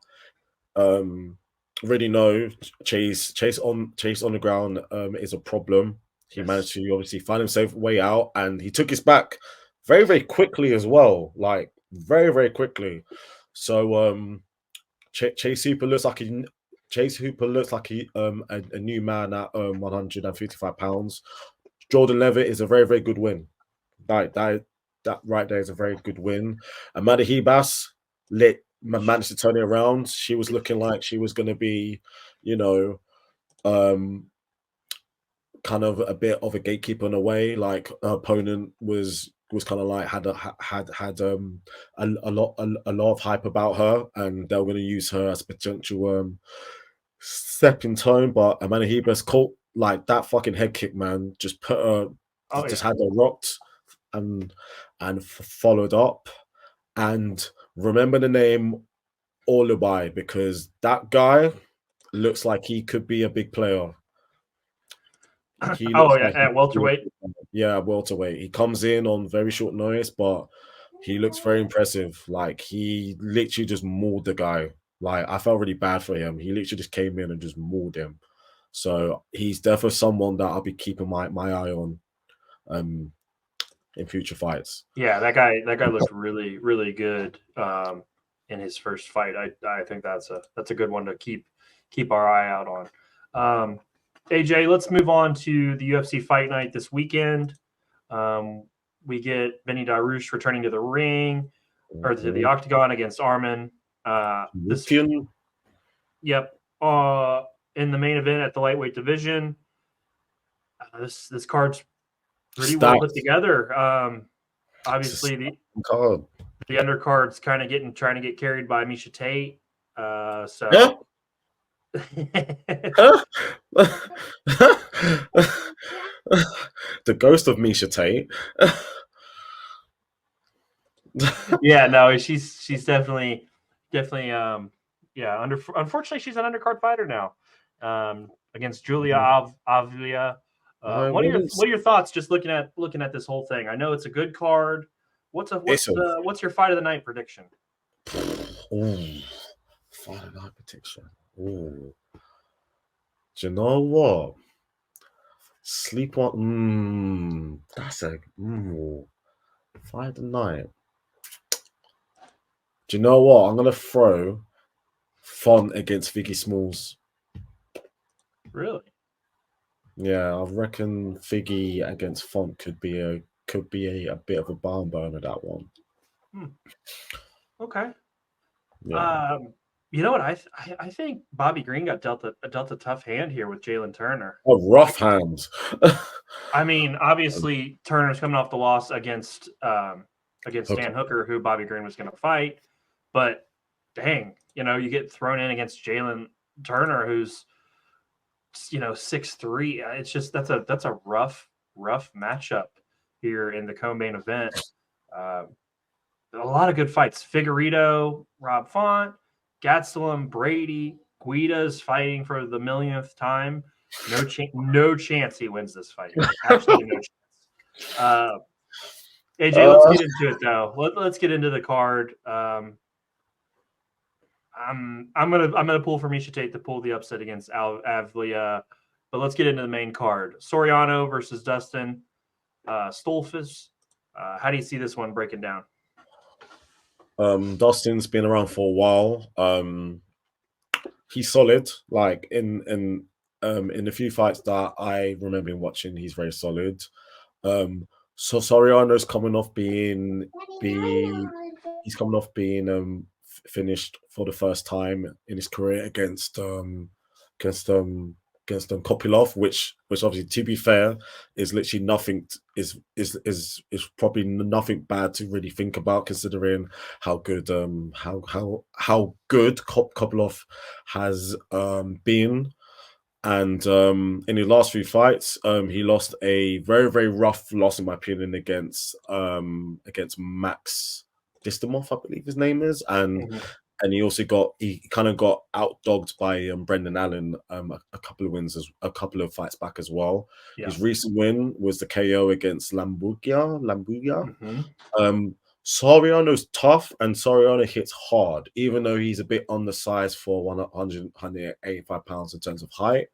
really no, Chase on the ground is a problem. He managed to obviously find himself way out, and he took his back very, very quickly as well, like very, very quickly. So Chase Hooper looks like a new man at 155 pounds. Jordan Levitt is a very, very good win. That right there is a very good win. Amanda Hebas managed to turn it around. She was looking like she was going to be, kind of a bit of a gatekeeper in a way. Like, her opponent was kind of like had a lot of hype about her, and they were going to use her as a potential stepping stone. But Amanda Hebas like that fucking head kick, man, just put her, Oh just yeah. had her rocked and followed up. And remember the name Olubai, because that guy looks like he could be a big player. He Oh looks yeah, like he at could be a welterweight. big player. Yeah, welterweight. He comes in on very short notice, but he looks very impressive. Like he literally just mauled the guy. Like I felt really bad for him. He literally just came in and just mauled him. So he's definitely someone that I'll be keeping my eye on in future fights. Yeah, that guy looked really really good in his first fight. I think that's a good one to keep our eye out on. AJ, let's move on to the UFC fight night this weekend. We get Beni Dariush returning to the ring or to the octagon against Armam. This, Tsarukyan. yep, in the main event at the lightweight division. This card's pretty well put Stats. together. It's Obviously, a card. the undercard's kind of trying to get carried by Misha Tate. Huh? So Huh? The ghost of Misha Tate. yeah, no, she's definitely yeah. Unfortunately, she's an undercard fighter now against Julia Avila. What are your thoughts just looking at this whole thing? I know it's a good card. What's your fight of the night prediction? Ooh, fight of the night prediction. Ooh. Do you know what? Sleep on. That's a fight of the night. Do you know what? I'm gonna throw Font against Figgy Smalls. Really? Yeah, I reckon Figgy against Font could be a bit of a barn burner, that one. Okay. Yeah. You know what? I think Bobby Green got dealt a tough hand here with Jalen Turner. A rough hand. I mean, obviously Turner's coming off the loss against Dan Hooker, who Bobby Green was going to fight, but dang, you get thrown in against Jalen Turner, who's 6'3". It's just that's a rough matchup here in the co-main event. A lot of good fights. Figueiredo, Rob Font, Gastelum, Brady, Guida's fighting for the millionth time. No chance he wins this fight. Absolutely no chance. AJ, let's get into it though. Let's get into the card. I'm gonna pull for Misha Tate to pull the upset against Avila, but let's get into the main card. Soriano versus Dustin Stolfus. How do you see this one breaking down? Dustin's been around for a while. He's solid. Like in the few fights that I remember watching, he's very solid. So Soriano's coming off being finished for the first time in his career against Kopilov, which obviously, to be fair, is literally nothing. Is probably nothing bad to really think about, considering how good Kopilov has been. And in his last few fights, he lost a very, very rough loss, in my opinion, against Max Distamov, I believe his name is, and he kind of got outdogged by Brendan Allen a couple of fights back as well. Yeah. His recent win was the KO against Lambugia. Soriano's tough, and Soriano hits hard, even though he's a bit undersized for 185 pounds in terms of height.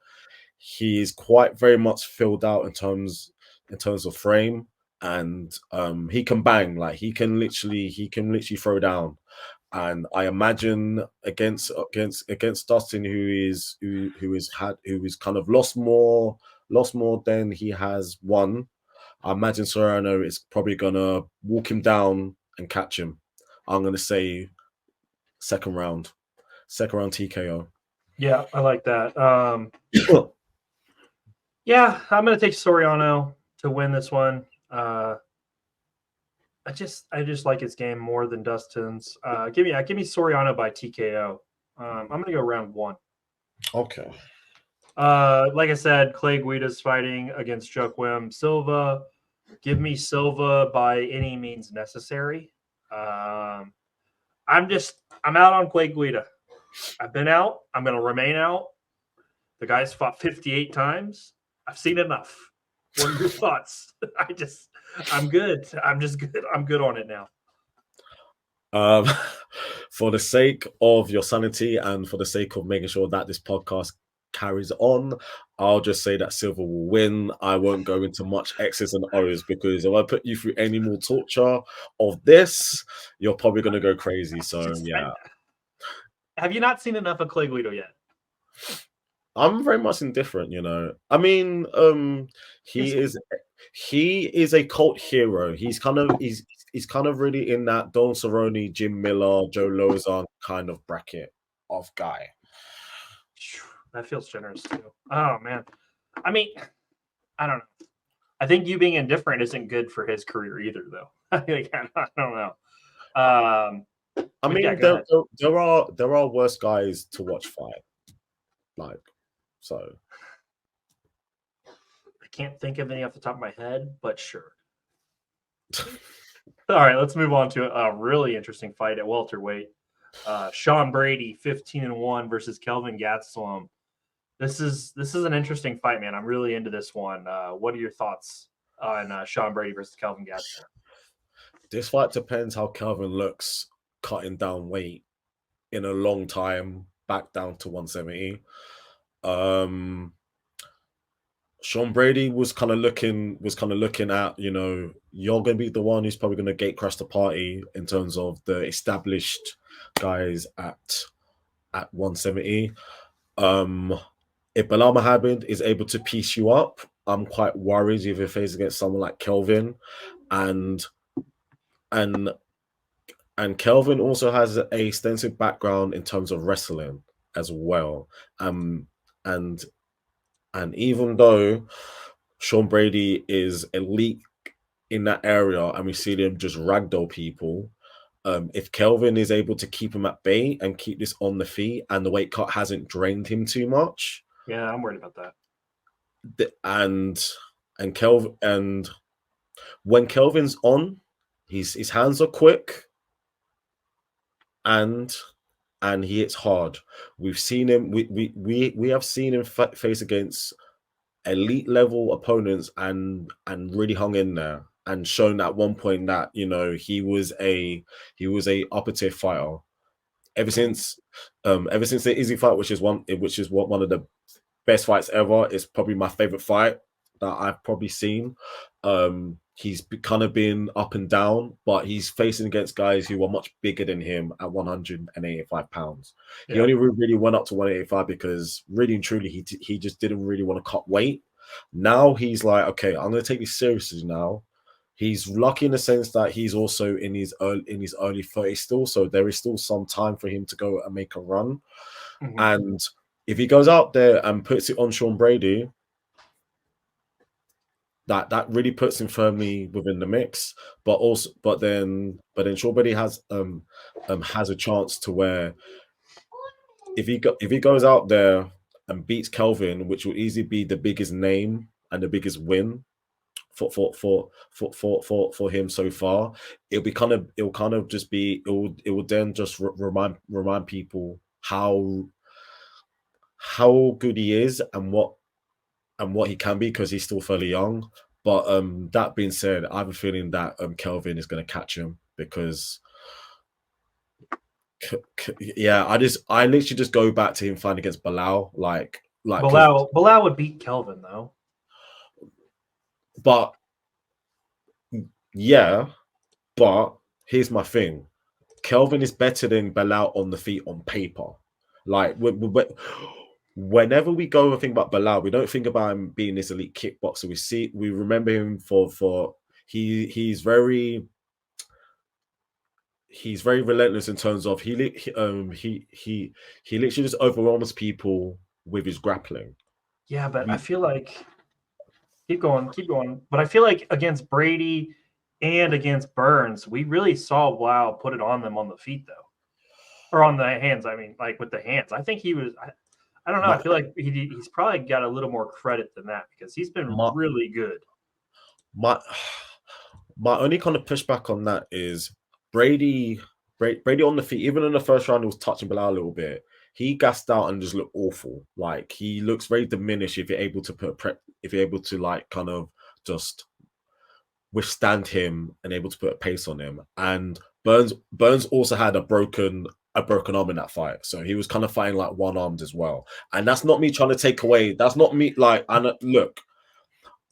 He is quite very much filled out in terms of frame, and he can bang. Like he can literally throw down. And I imagine against Dustin, who is kind of lost more than he has won. I imagine Soriano is probably gonna walk him down and catch him. I'm gonna say second round TKO. Yeah, I like that. Yeah, I'm gonna take Soriano to win this one. I just like his game more than Dustin's. Give me Soriano by TKO. I'm gonna go round one. Okay. Like I said, Clay Guida's fighting against Joaquim Silva. Give me Silva by any means necessary. Um, I'm out on Clay Guida. I've been out. I'm going to remain out. The guy's fought 58 times. I've seen enough. What are your thoughts? I'm good. I'm just good. I'm good on it now. Um, for the sake of your sanity and for the sake of making sure that this podcast carries on, I'll just say that Silver will win. I won't go into much X's and O's because if I put you through any more torture of this, you're probably going to go crazy. So, yeah. Have you not seen enough of Clay Guida yet? I'm very much indifferent, you know. I mean, he is a cult hero. He's kind of really in that Don Cerrone, Jim Miller, Joe Lozon kind of bracket of guy. That feels generous too. Oh man. I mean, I don't know. I think you being indifferent isn't good for his career either, though. I don't know. I mean, yeah, there are worse guys to watch fight. Like, so I can't think of any off the top of my head, but sure. All right, let's move on to a really interesting fight at welterweight. Sean Brady, 15-1 versus Kelvin Gastelum. This is an interesting fight, man. I'm really into this one. What are your thoughts on Sean Brady versus Kelvin Gastelum? This fight depends how Kelvin looks cutting down weight in a long time, back down to 170. Sean Brady was kind of looking at, you know, you're going to be the one who's probably going to gate crash the party in terms of the established guys at 170. If Bilal Muhammad is able to piece you up, I'm quite worried if he faces against someone like Kelvin, and Kelvin also has a extensive background in terms of wrestling as well. And even though Sean Brady is elite in that area and we see them just ragdoll people, if Kelvin is able to keep him at bay and keep this on the feet and the weight cut hasn't drained him too much. Yeah, I'm worried about that. And when Kelvin's on, his hands are quick and he hits hard. We've seen him. We have seen him face against elite level opponents and really hung in there and shown at one point that, you know, he was a upper tier fighter. Ever since the Izzy fight, which is one of the best fights ever, is probably my favorite fight that I've probably seen. He's kind of been up and down, but he's facing against guys who are much bigger than him at 185 pounds. Yeah. He only really went up to 185 because really and truly he just didn't really want to cut weight. Now he's like, okay, I'm going to take this seriously now. He's lucky in the sense that he's also in his early 30s still, so there is still some time for him to go and make a run. Mm-hmm. And if he goes out there and puts it on Sean Brady, that really puts him firmly within the mix. But then Sean Brady has a chance to where if he goes out there and beats Kelvin, which will easily be the biggest name and the biggest win for him so far, it will then just remind people how good he is and what he can be, because he's still fairly young. But that being said, I have a feeling that Kelvin is going to catch him because I literally just go back to him fighting against Bilal. Like Bilal would beat Kelvin though. But here's my thing. Kelvin is better than Bilal on the feet on paper. Like whenever we go and think about Bilal, we don't think about him being this elite kickboxer. We remember him for he's very relentless in terms of he literally just overwhelms people with his grappling. Yeah, but I feel like keep going. But I feel like against Brady and against Burns, we really saw Bilal put it on them on the feet though, or on the hands. I mean, like with the hands. I think he was. I don't know. I My feel like he's probably got a little more credit than that because he's been my really good. my my only kind of pushback on that is Brady. Brady on the feet, even in the first round, he was touching Bilal a little bit. He gassed out and just looked awful. Like he looks very diminished if you're able to if you're able to like kind of just withstand him and able to put a pace on him. And Burns also had a broken arm in that fight, so he was kind of fighting like one armed as well. And that's not me trying to take away. That's not me. Like, and look,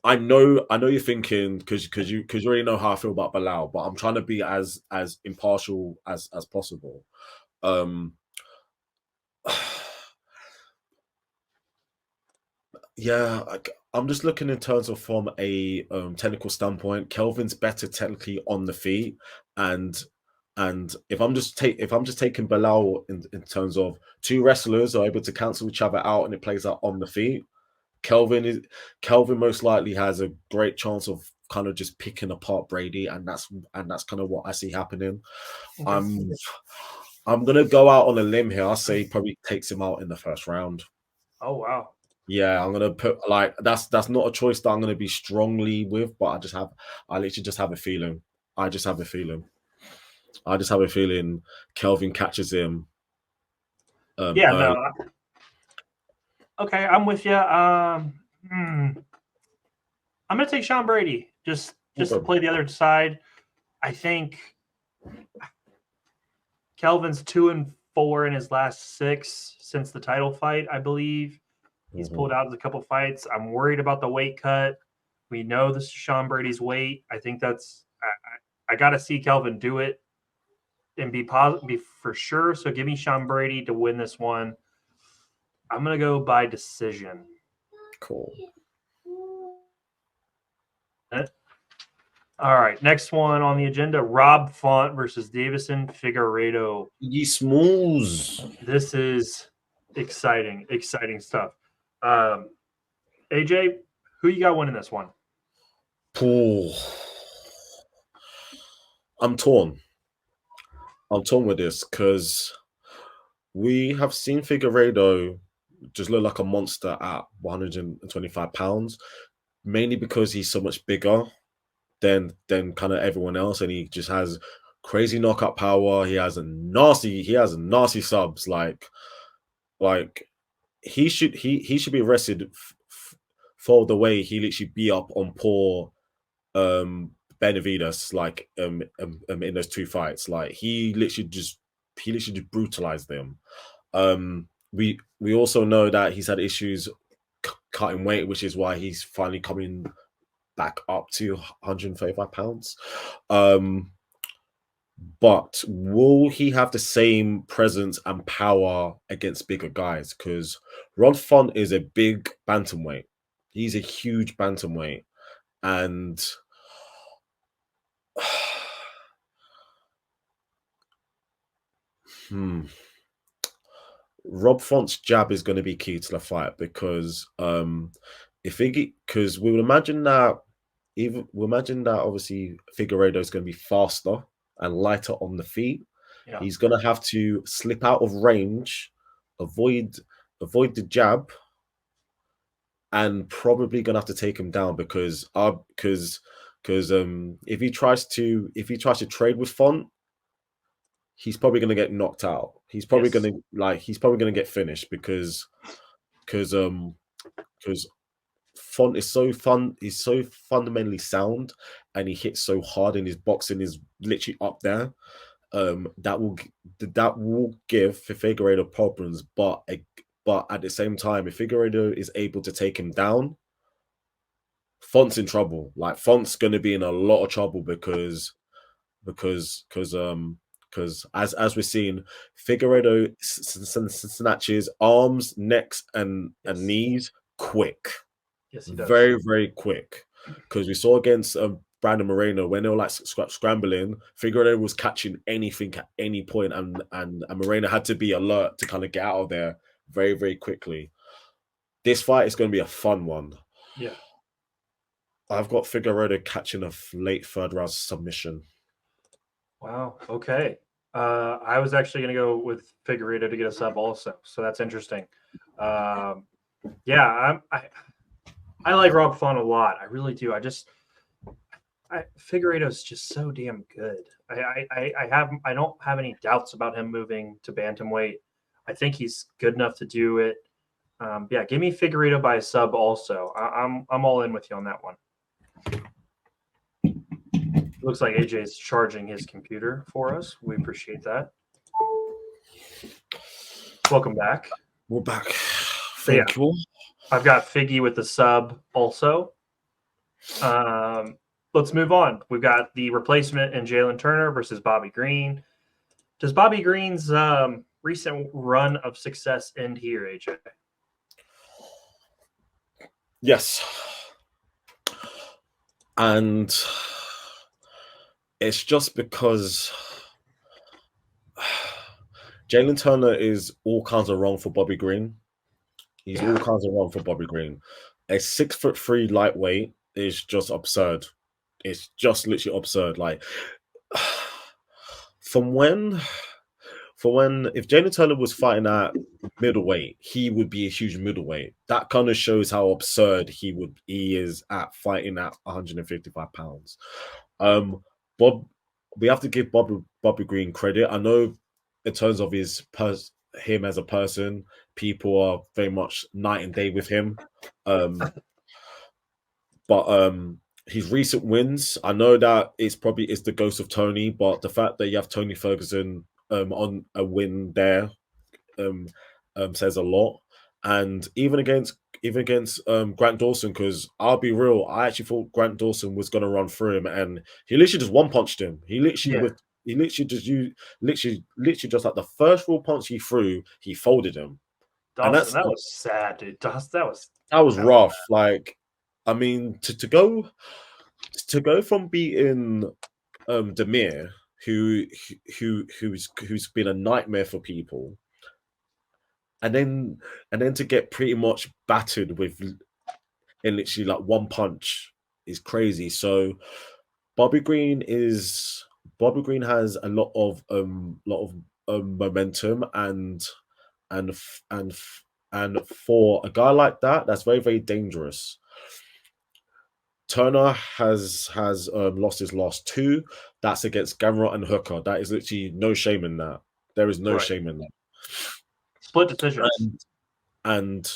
I know you're thinking because you already know how I feel about Bilal, but I'm trying to be as impartial as possible. Um, yeah, I'm just looking in terms of from a technical standpoint. Kelvin's better technically on the feet, and if I'm just taking Bilal in terms of two wrestlers are able to cancel each other out and it plays out on the feet. Kelvin most likely has a great chance of kind of just picking apart Brady, and that's kind of what I see happening. Okay. I'm gonna go out on a limb here. I say he probably takes him out in the first round. Oh wow. Yeah, I'm gonna put like that's not a choice that I'm gonna be strongly with, but I literally just have a feeling. I just have a feeling. I just have a feeling Kelvin catches him Yeah. early. No. Okay, I'm with you. I'm gonna take Sean Brady just to Okay. play the other side. I think Kelvin's 2-4 in his last 6 since the title fight. I believe he's Mhm. pulled out of a couple fights. I'm worried about the weight cut. We know this is Sean Brady's weight. I think that's I got to see Kelvin do it and be positive, be for sure. So give me Sean Brady to win this one. I'm gonna go by decision. Cool. All right, next one on the agenda: Rob Font versus Davison Figueiredo. Ye smooth. This is exciting stuff. Um, AJ, who you got winning this one? Pool. I'm torn. I'm torn with this because we have seen Figueiredo just look like a monster at 125 pounds, mainly because he's so much bigger than kind of everyone else, and he just has crazy knockout power. He has nasty subs. Like he should be arrested for the way he literally beat up on poor Benavides in those two fights. Like he literally just brutalized them. We also know that he's had issues cutting weight, which is why he's finally coming back up to 135 pounds. But will he have the same presence and power against bigger guys? Because Rod Font is a big bantamweight. He's a huge bantamweight. And Rob Font's jab is going to be key to the fight because because we would imagine that obviously Figueiredo is going to be faster and lighter on the feet. Yeah. He's going to have to slip out of range, avoid the jab, and probably going to have to take him down because if he tries to trade with Font, he's probably going to get knocked out. He's probably Yes. going to get finished because because Font is so fun. He's so fundamentally sound, and he hits so hard, and his boxing is literally up there. That will give Figueiredo problems, but at the same time, if Figueiredo is able to take him down, Font's in trouble. Like Font's going to be in a lot of trouble because as we're seeing, Figueiredo snatches arms, necks, and knees quick, Yes, he does. very quick. Because we saw against Brandon Moreno when they were like scrambling, Figueiredo was catching anything at any point, and Moreno had to be alert to kind of get out of there very quickly. This fight is going to be a fun one. Yeah. I've got Figueiredo catching a late third round submission. Wow. Okay. I was actually going to go with Figueiredo to get a sub also, so that's interesting. Yeah, I like Rob Font a lot. I really do. Figueiredo's just so damn good. I don't have any doubts about him moving to bantamweight. I think he's good enough to do it. Yeah, give me Figueiredo by a sub. Also, I'm all in with you on that one. Looks like AJ is charging his computer for us. We appreciate that. Welcome back. We're back. Thank you. I've got Figgy with the sub also. Let's move on. We've got the replacement in Jalen Turner versus Bobby Green. Does Bobby Green's recent run of success end here, AJ? Yes. And it's just because Jalen Turner is all kinds of wrong for Bobby Green. He's all kinds of wrong for Bobby Green. A 6'3" lightweight is just absurd. It's just literally absurd. Like from when if Jalen Turner was fighting at middleweight, he would be a huge middleweight. That kind of shows how absurd he is at fighting at 155 pounds. We have to give Bobby Green credit. I know in terms of him as a person, people are very much night and day with him. But his recent wins, I know that it's the ghost of Tony, but the fact that you have Tony Ferguson on a win there says a lot. And even against Grant Dawson, because I'll be real, I actually thought Grant Dawson was going to run through him, and he literally just one punched him. He literally just like the first real punch he threw, he folded him. Dawson, that was sad, dude. That was rough. Like, I mean, to go from beating Demir, who's been a nightmare for people, and then to get pretty much battered in literally like one punch is crazy. So Bobby Green has a lot of momentum, and for a guy like that, that's very, very dangerous. Turner has lost his last two. That's against Gamrot and Hooker. That is literally no shame in that. There is no shame in that. Split decisions. And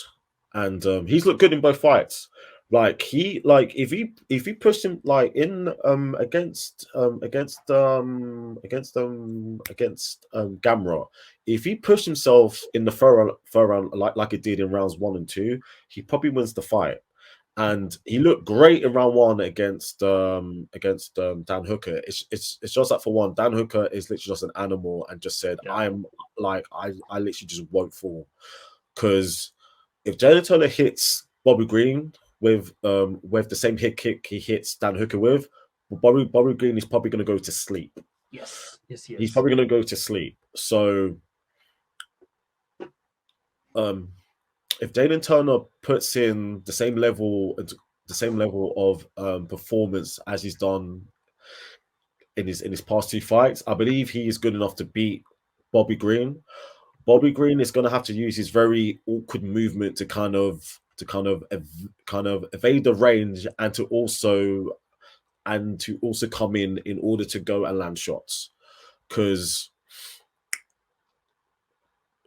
he's looked good in both fights. Like if he pushed him like in against Gamrot, if he pushed himself in the third round like it did in rounds 1 and 2, he probably wins the fight. And he looked great in round 1 against Dan Hooker. It's just like, for one, Dan Hooker is literally just an animal and just said, I literally just won't fall. Because if Jalen Turner hits Bobby Green with the same hit kick he hits Dan Hooker with, Bobby Green is probably going to go to sleep. Yes, he is. He's probably going to go to sleep. So if Jalen Turner puts in the same level of performance as he's done in his past 2 fights, I believe he is good enough to beat Bobby Green. Bobby Green is going to have to use his very awkward movement to kind of evade the range, and to also come in order to go and land shots, because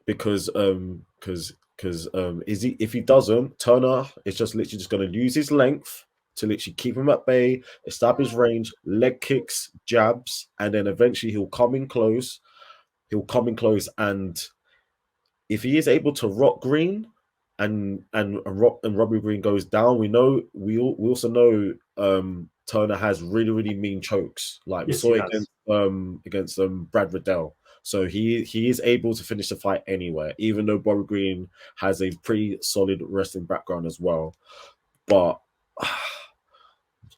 if he doesn't, Turner is just literally just going to use his length to literally keep him at bay, establish range, leg kicks, jabs, and then eventually he'll come in close. And if he is able to rock Green and Robbie Green goes down, we also know Turner has really, really mean chokes, like we saw against Brad Riddell. So he is able to finish the fight anywhere, even though Bobby Green has a pretty solid wrestling background as well. But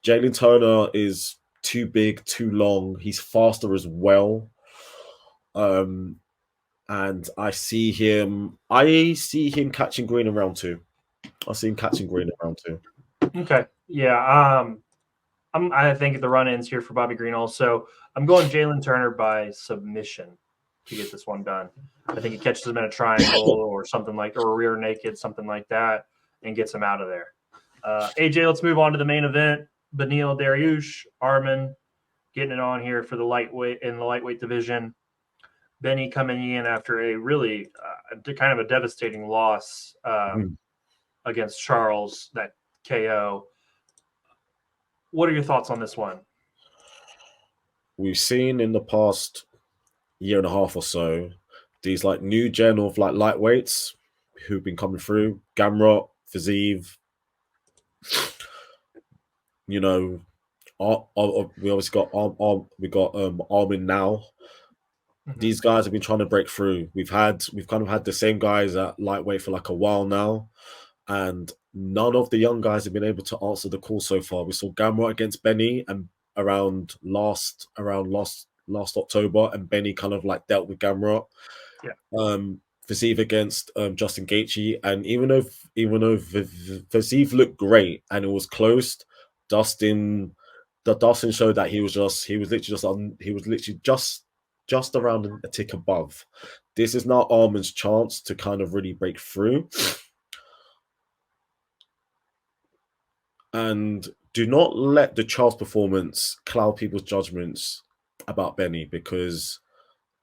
Jalen Turner is too big, too long. He's faster as well. And I see him catching Green in round 2. I see him catching Green in round 2. Okay. Yeah. I think the run ends here for Bobby Green also. I'm going Jalen Turner by submission. to get this one done. I think he catches him in a triangle or something like, or a rear naked, something like that, and gets him out of there. AJ, let's move on to the main event. Beneil Dariush, Armam getting it on here for the lightweight in the lightweight division. Beni coming in after a really kind of a devastating loss against Charles, that KO. What are your thoughts on this one? We've seen in the past year and a half or so these like new gen of like lightweights who've been coming through. Gamrot, Fazeev, you know, we obviously got Armin now. These guys have been trying to break through. We've kind of had the same guys at lightweight for like a while now, and none of the young guys have been able to answer the call so far. We saw Gamrot against Beni and around last October, and Beni kind of like dealt with Gamrot. Yeah. Fazeev against Justin Gaethje, and even though Fazeev looked great and it was close, Dustin showed that he was literally just around a tick above. This is now Armin's chance to kind of really break through. And do not let the Charles performance cloud people's judgments about Beni, because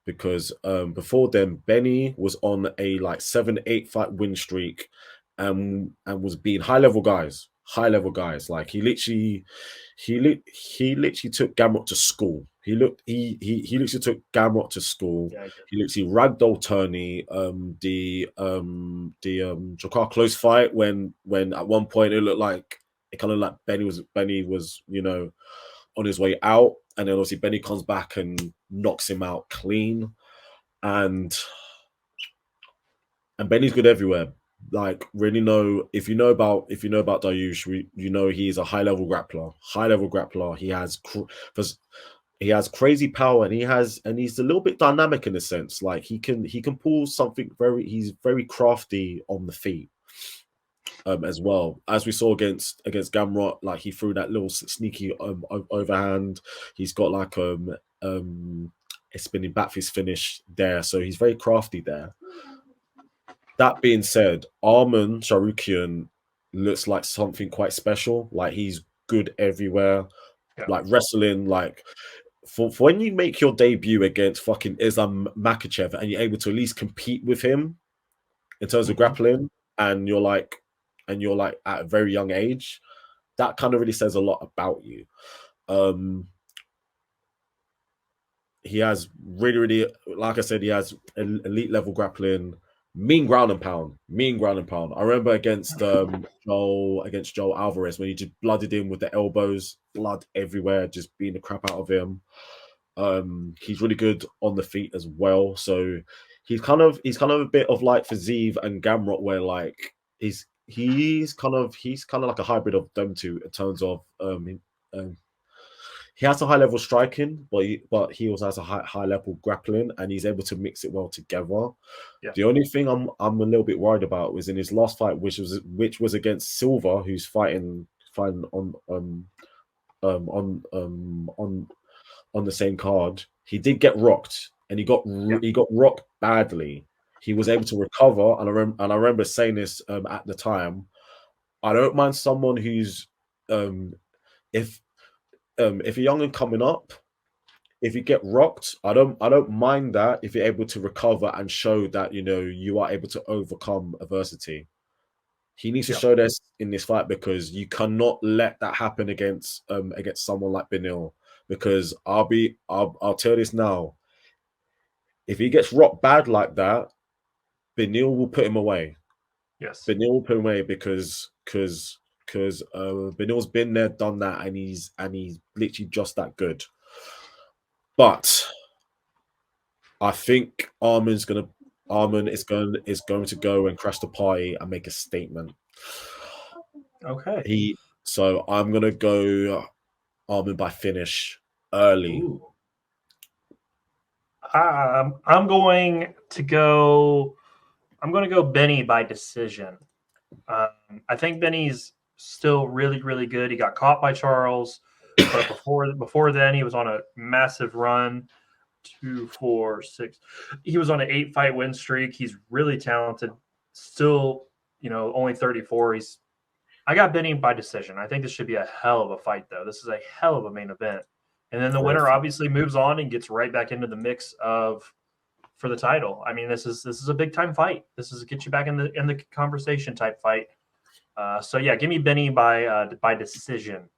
before then Beni was on a like 7-8 fight win streak and was beating high level guys. Like he literally took Gamrot to school. He literally took Gamrot to school. Yeah, he literally ragdolled Turney. The Jakar close fight when at one point it looked like it kind of like Beni was on his way out, and then obviously Beni comes back and knocks him out clean, and Beni's good everywhere. Like, really know if you know about Dariush, you know he's a high level grappler. He has crazy power, and he's a little bit dynamic in a sense. Like he can pull something he's very crafty on the feet. As well, as we saw against Gamrot, like he threw that little sneaky overhand. He's got like a spinning back fist finish there, so he's very crafty there. That being said, Armam Tsarukyan looks like something quite special. Like he's good everywhere. Yeah. Like wrestling, like for when you make your debut against fucking Islam Makhachev and you're able to at least compete with him in terms of grappling, and you're like at a very young age, that kind of really says a lot about you. He has really, like I said, he has elite level grappling, mean ground and pound. I remember against Joel Alvarez when he just blooded him with the elbows, blood everywhere, just beating the crap out of him. He's really good on the feet as well. So he's kind of a bit of like Fazeev and Gamrot, where like he's kind of like a hybrid of them two in terms of he has a high level striking, but he also has a high level grappling, and he's able to mix it well together. Yeah. The only thing I'm a little bit worried about was in his last fight, which was against Silva, who's fighting on the same card. He did get rocked, and he got rocked badly. He was able to recover, and I remember saying this at the time. I don't mind someone who's if you're young and coming up, if you get rocked, I don't mind that if you're able to recover and show that you are able to overcome adversity. He needs to show this in this fight, because you cannot let that happen against someone like Beneil, because I'll tell you this now. If he gets rocked bad like that, Beneil will put him away. Yes. Beneil will put him away because Beneil's been there, done that, and he's literally just that good. But I think Armam is going to go and crash the party and make a statement. Okay. So I'm going to go Armam by finish early. Ooh. I'm going to go Beni by decision. I think Beni's still really, really good. He got caught by Charles, but before then he was on a massive run. 2, 4, 6. He was on an 8-fight win streak. He's really talented. Still, only 34. I got Beni by decision. I think this should be a hell of a fight, though. This is a hell of a main event. And then the winner obviously moves on and gets right back into the mix for the title. I mean, this is a big time fight. This is a get you back in the conversation type fight. So yeah, give me Beni by decision.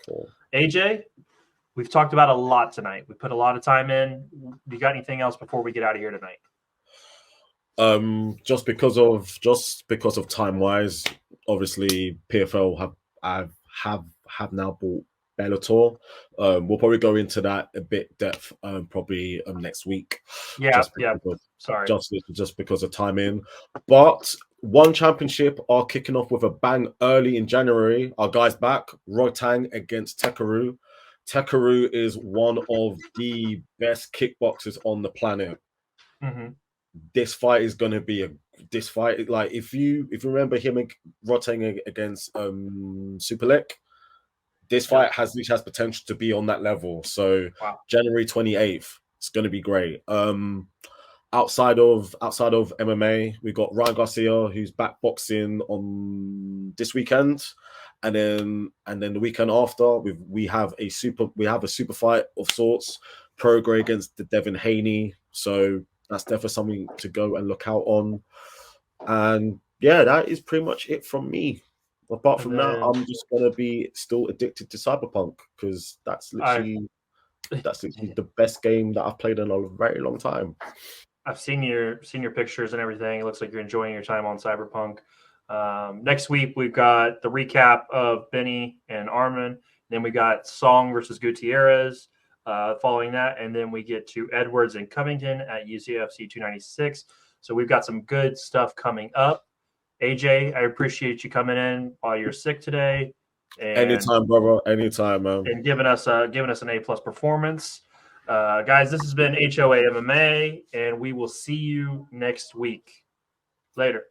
Cool. AJ, we've talked about a lot tonight. We put a lot of time in. You got anything else before we get out of here tonight? Just because of time wise, obviously PFL have now bought Bellator. We'll probably go into that a bit depth probably next week. Sorry. Just because of timing. But one championship are kicking off with a bang early in January. Our guys back, Rotang against Tekaru. Tekaru is one of the best kickboxers on the planet. Mm-hmm. This fight is going to be this fight. Like if you remember him Rotang against Superlek, this fight has potential to be on that level. So wow. January 28th, it's going to be great. Outside of MMA, we got Ryan Garcia, who's back boxing on this weekend, and then the weekend after, we have a super fight of sorts. Prograis against the Devin Haney. So that's definitely something to go and look out on. And yeah, that is pretty much it from me. Apart from that, I'm just gonna be still addicted to Cyberpunk because that's literally the best game that I've played in a very long time. I've seen your pictures and everything. It looks like you're enjoying your time on Cyberpunk. Next week we've got the recap of Beni and Armam. Then we got Song versus Gutierrez. Following that, and then we get to Edwards and Covington at UFC 296. So we've got some good stuff coming up. AJ, I appreciate you coming in while you're sick today. Anytime, brother. Anytime, man. And giving us an A+ performance. Guys, this has been HOA MMA, and we will see you next week. Later.